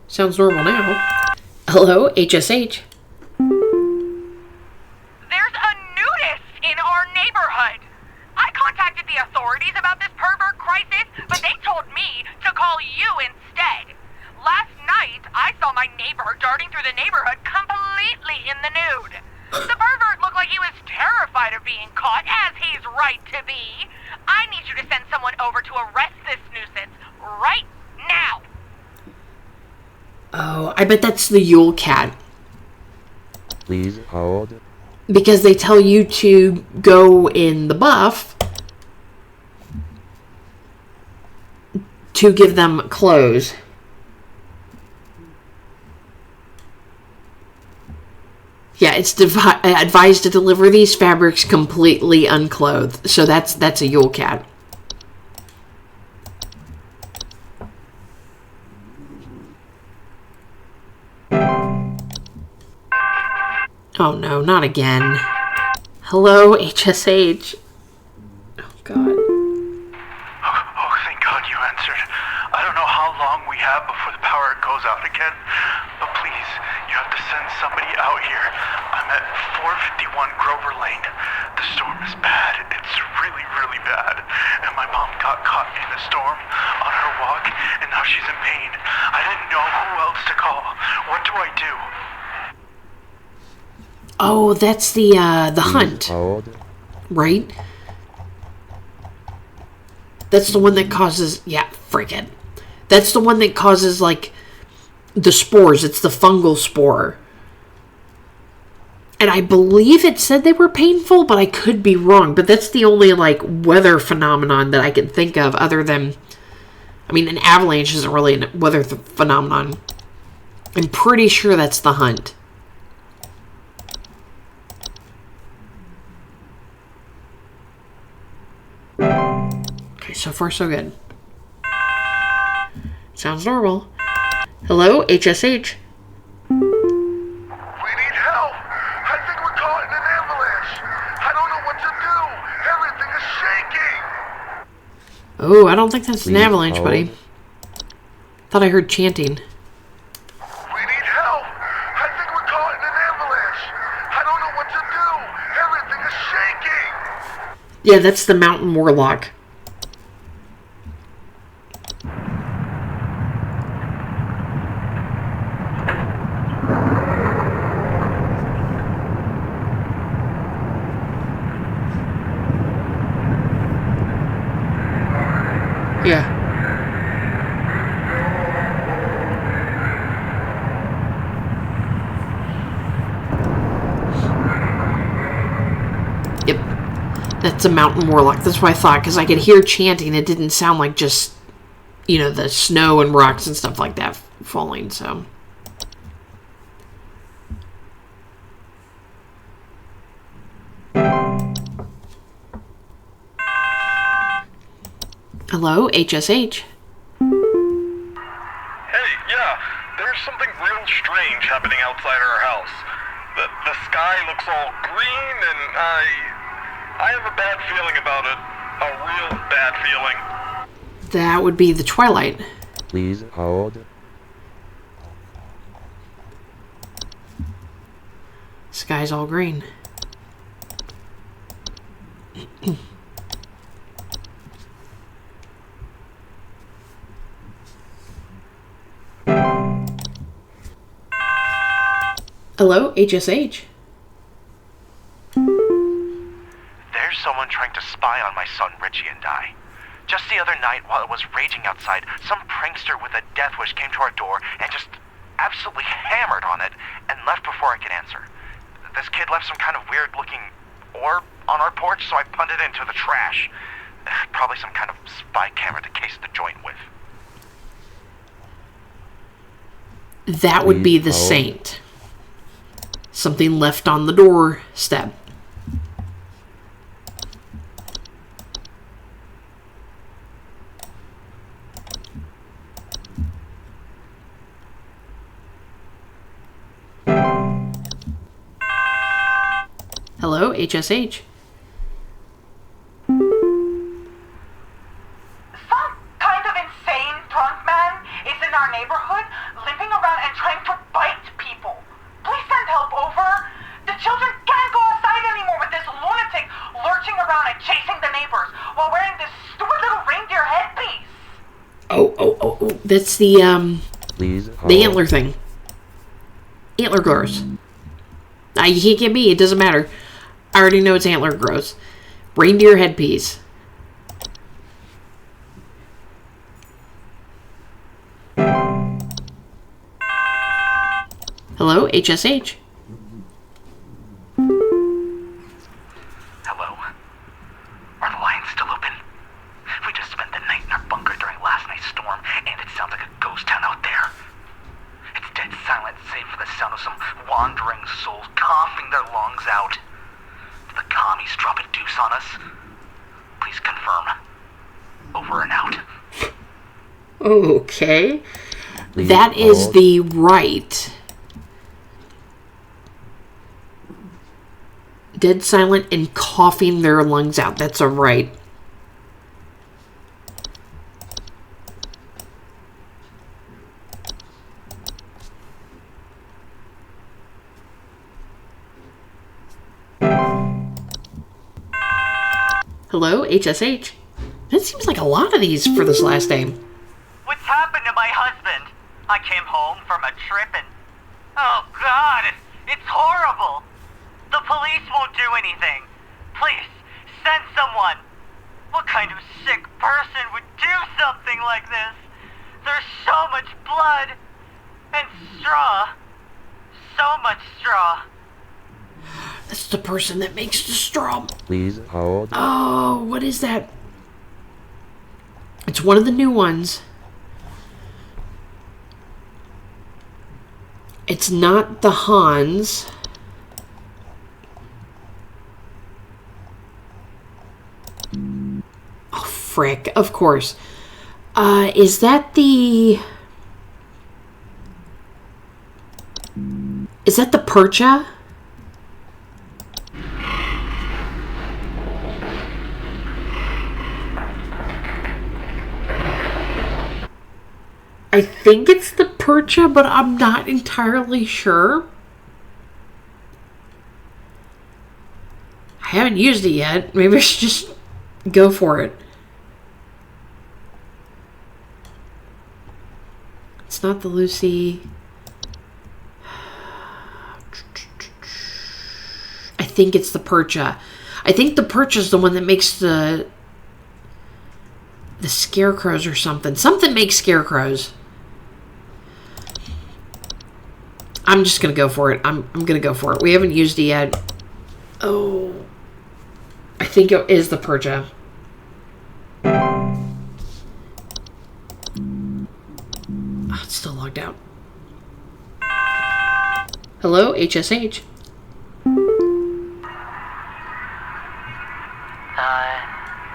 Sounds normal now. Hello, HSH. There's a nudist in our neighborhood. I contacted the authorities about this pervert crisis, but they told me to call you instead. Last night, I saw my neighbor darting through the neighborhood completely in the nude. The pervert looked like he was terrified of being caught, as he's right to be. I need you to send someone over to arrest this nuisance right now. Oh, I bet that's the Yule Cat. Please hold. Because they tell you to go in the buff to give them clothes. Yeah, it's advised to deliver these fabrics completely unclothed. So that's a Yule Cat. Oh no, not again. Hello, HSH. Oh god. Oh, thank God you answered. I don't know how long we have before the power goes out again, but please, you have to send somebody out here. I'm at 451 Grover Lane. The storm is bad. It's really, really bad. And my mom got caught in a storm on her walk, and now she's in pain. I didn't know who else to call. What do I do? Oh, that's the hunt, Hold. right? That's the one that causes, yeah, frickin'. That's the one that causes, like, the spores. It's the fungal spore. And I believe it said they were painful, but I could be wrong. But that's the only, like, weather phenomenon that I can think of other than... I mean, an avalanche isn't really a weather phenomenon. I'm pretty sure that's the hunt. Okay, so far so good. Sounds normal. Hello, HSH. We need help! I think we're caught in an avalanche! I don't know what to do! Everything is shaking! Oh, I don't think that's an Please avalanche, hold. buddy. Thought I heard chanting. We need help! I think we're caught in an avalanche! I don't know what to do! Everything is shaking! Yeah, that's the mountain warlock. Yeah. Yep. That's a mountain warlock. That's what I thought, because I could hear chanting. It didn't sound like just, you know, the snow and rocks and stuff like that falling, so... Hello, HSH. Hey, yeah, there's something real strange happening outside our house. The sky looks all green, and I have a bad feeling about it. A real bad feeling. That would be the Twilight. Please hold. Sky's all green. Hello, HSH. There's someone trying to spy on my son Richie and I. Just the other night, while it was raging outside, some prankster with a death wish came to our door and just absolutely hammered on it and left before I could answer. This kid left some kind of weird-looking orb on our porch, so I punted it into the trash. Probably some kind of spy camera to case the joint with. That would be the Please hold. saint. Something left on the doorstep. Hello, HSH. Some kind of insane drunk man is in our neighborhood, limping around and trying to bite people. Please send help over. The children can't go outside anymore with this lunatic lurching around and chasing the neighbors while wearing this stupid little reindeer headpiece. Oh. That's the Please hold. the antler thing. Antler grows. You can't get me. It doesn't matter. I already know it's antler grows. Reindeer headpiece. Hello, HSH. Hello? Are the lines still open? We just spent the night in our bunker during last night's storm, and it sounds like a ghost town out there. It's dead silent, save for the sound of some wandering souls coughing their lungs out. Did the commies drop a deuce on us? Please confirm. Over and out. Okay. Please That is hold. the right. Dead silent and coughing their lungs out. That's a right. Hello, HSH. That seems like a lot of these for this last name. What's happened to my husband? I came home from a trip and... Oh, God! It's horrible! The police won't do anything. Please, send someone. What kind of sick person would do something like this? There's so much blood. And straw. So much straw. That's the person that makes the straw. Please hold. Oh, what is that? It's one of the new ones. It's not the Hans. Oh, frick. Of course. Is that the... Is that the Percha? I think it's the Percha, but I'm not entirely sure. I haven't used it yet. Maybe I should just go for it. It's not the Lucy. I think it's the Percha. I think the Percha is the one that makes the scarecrows or something. Something makes scarecrows. I'm just gonna go for it. I'm gonna go for it. We haven't used it yet. Oh, I think it is the Percha. Oh, it's still logged out. Hello, HSH.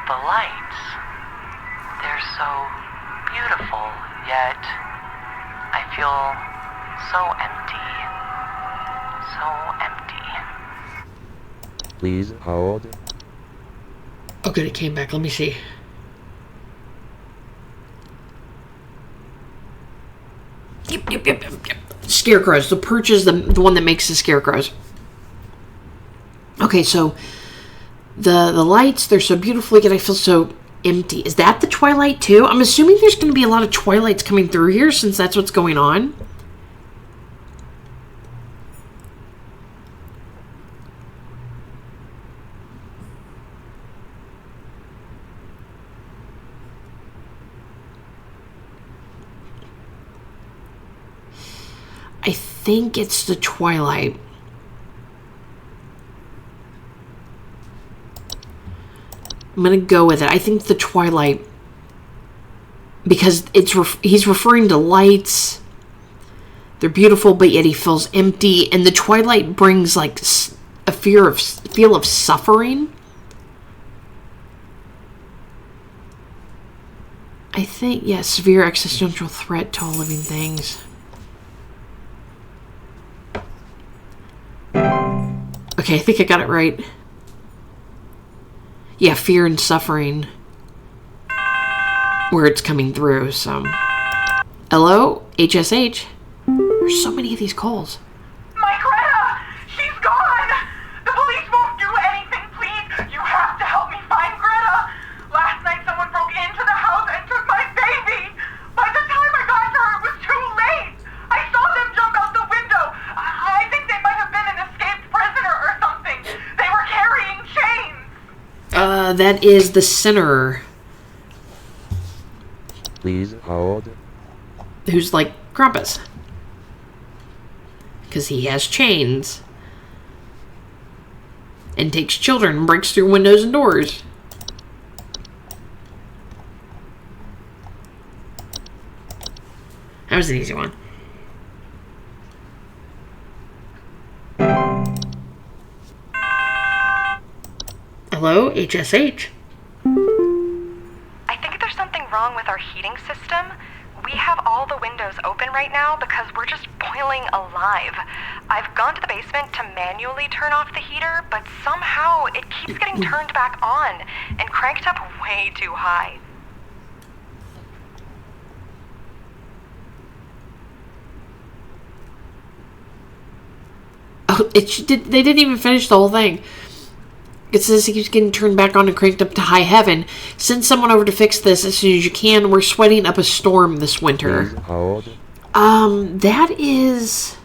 The lights. They're so beautiful, yet I feel so empty. So empty. Please hold. Oh, good, it came back. Let me see. Yep. Scarecrows. The Perch is the one that makes the scarecrows. Okay, so the lights, they're so beautiful, yet I feel so empty. Is that the Twilight too? I'm assuming there's going to be a lot of Twilights coming through here since that's what's going on. I think it's the Twilight. I'm gonna go with it. I think the Twilight, because he's referring to lights. They're beautiful, but yet he feels empty, and the Twilight brings like a feel of suffering. I think, yes, severe existential threat to all living things. Okay, I think I got it right. Yeah, fear and suffering. Where it's coming through, so. Hello, HSH. There's so many of these calls. My Greta! She's gone! The police won't do anything, please! You have to help me find Greta! Last night someone broke into the house and took my baby! By the time I got to her, it was too late! I saw them jump out the window! I think they might have been an escaped prisoner or something! They were carrying chains! That is the sinner. Please hold. Who's like Krampus. Because he has chains. And takes children and breaks through windows and doors. That was an easy one. Hello, HSH. I think there's something wrong with our heating system. We have all the windows open right now because we're just boiling alive. I've gone to the basement to manually turn off the heater, but somehow it keeps getting turned back on and cranked up way too high. Oh, they didn't even finish the whole thing. It says it keeps getting turned back on and cranked up to high heaven. Send someone over to fix this as soon as you can. We're sweating up a storm this winter. Please hold. That is...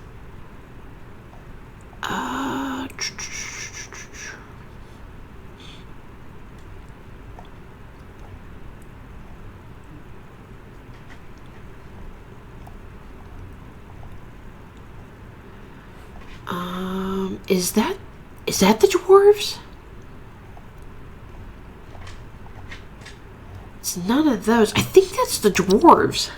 Is that the dwarves? It's none of those. I think that's the dwarves.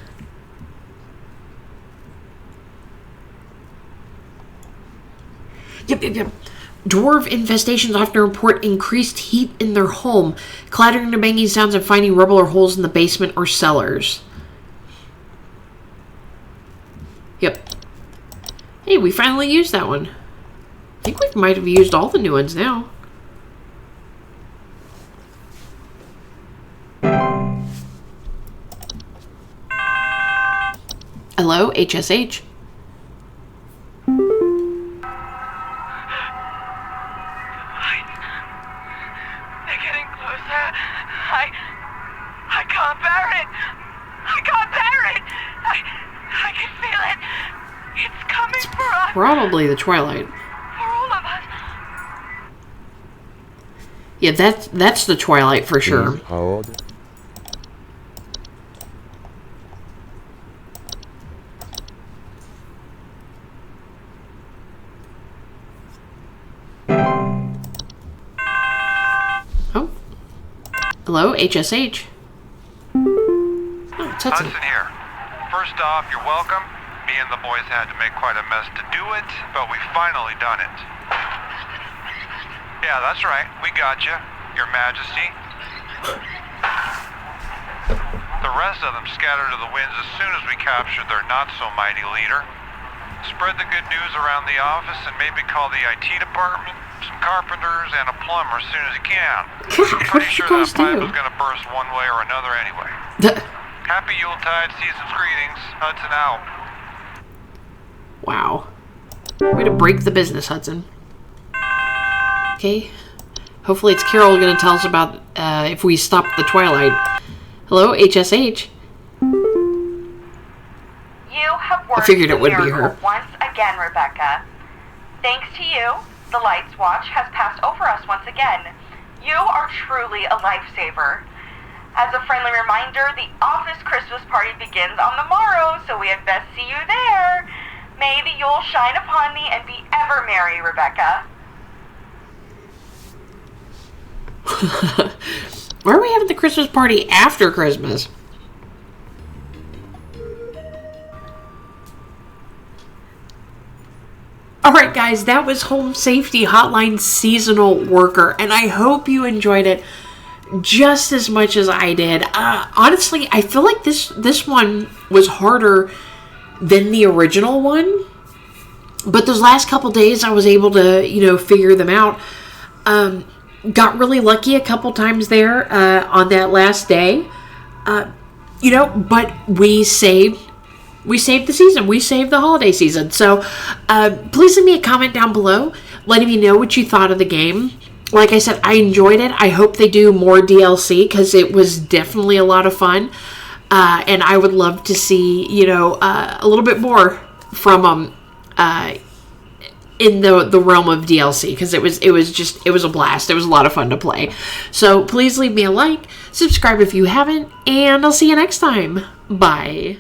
Yep. Dwarf infestations often report increased heat in their home, clattering and banging sounds, and finding rubble or holes in the basement or cellars. Yep. Hey, we finally used that one. I think we might have used all the new ones now. Hello, HSH. They're getting closer. I can't bear it. I can't bear it. I can feel it. It's coming for us. Probably the Twilight. For all of us. Yeah, that's the Twilight for sure. Please hold. Oh. Hello, HSH. Oh, it's Hudson. Hudson here. First off, you're welcome. Me and the boys had to make quite a mess to do it, but we finally done it. Yeah, that's right. We got you, Your Majesty. The rest of them scattered to the winds as soon as we captured their not-so-mighty leader. Spread the good news around the office and maybe call the IT department, some carpenters, and a plumber as soon as you can. I'm pretty sure that pipe was going to burst one way or another anyway. Happy Yuletide, season's greetings. Hudson out. Wow. Way to break the business, Hudson. Okay. Hopefully it's Carol going to tell us about if we stop the Twilight. Hello, HSH. You have worked I figured it would be miracle her. once again, Rebecca. Thanks to you, the Lights Watch has passed over us once again. You are truly a lifesaver. As a friendly reminder, the office Christmas party begins on the morrow, so we had best see you there. May the Yule shine upon thee and be ever merry, Rebecca. Why are we having the Christmas party after Christmas? Alright guys, that was Home Safety Hotline Seasonal Worker, and I hope you enjoyed it just as much as I did. Honestly, I feel like this one was harder than the original one, but those last couple days I was able to, figure them out. Got really lucky a couple times there on that last day, but we saved the season. We saved the holiday season. So please leave me a comment down below letting me know what you thought of the game. Like I said, I enjoyed it. I hope they do more DLC because it was definitely a lot of fun. And I would love to see, a little bit more from them in the realm of DLC, because it was a blast. It was a lot of fun to play. So please leave me a like, subscribe if you haven't, and I'll see you next time. Bye.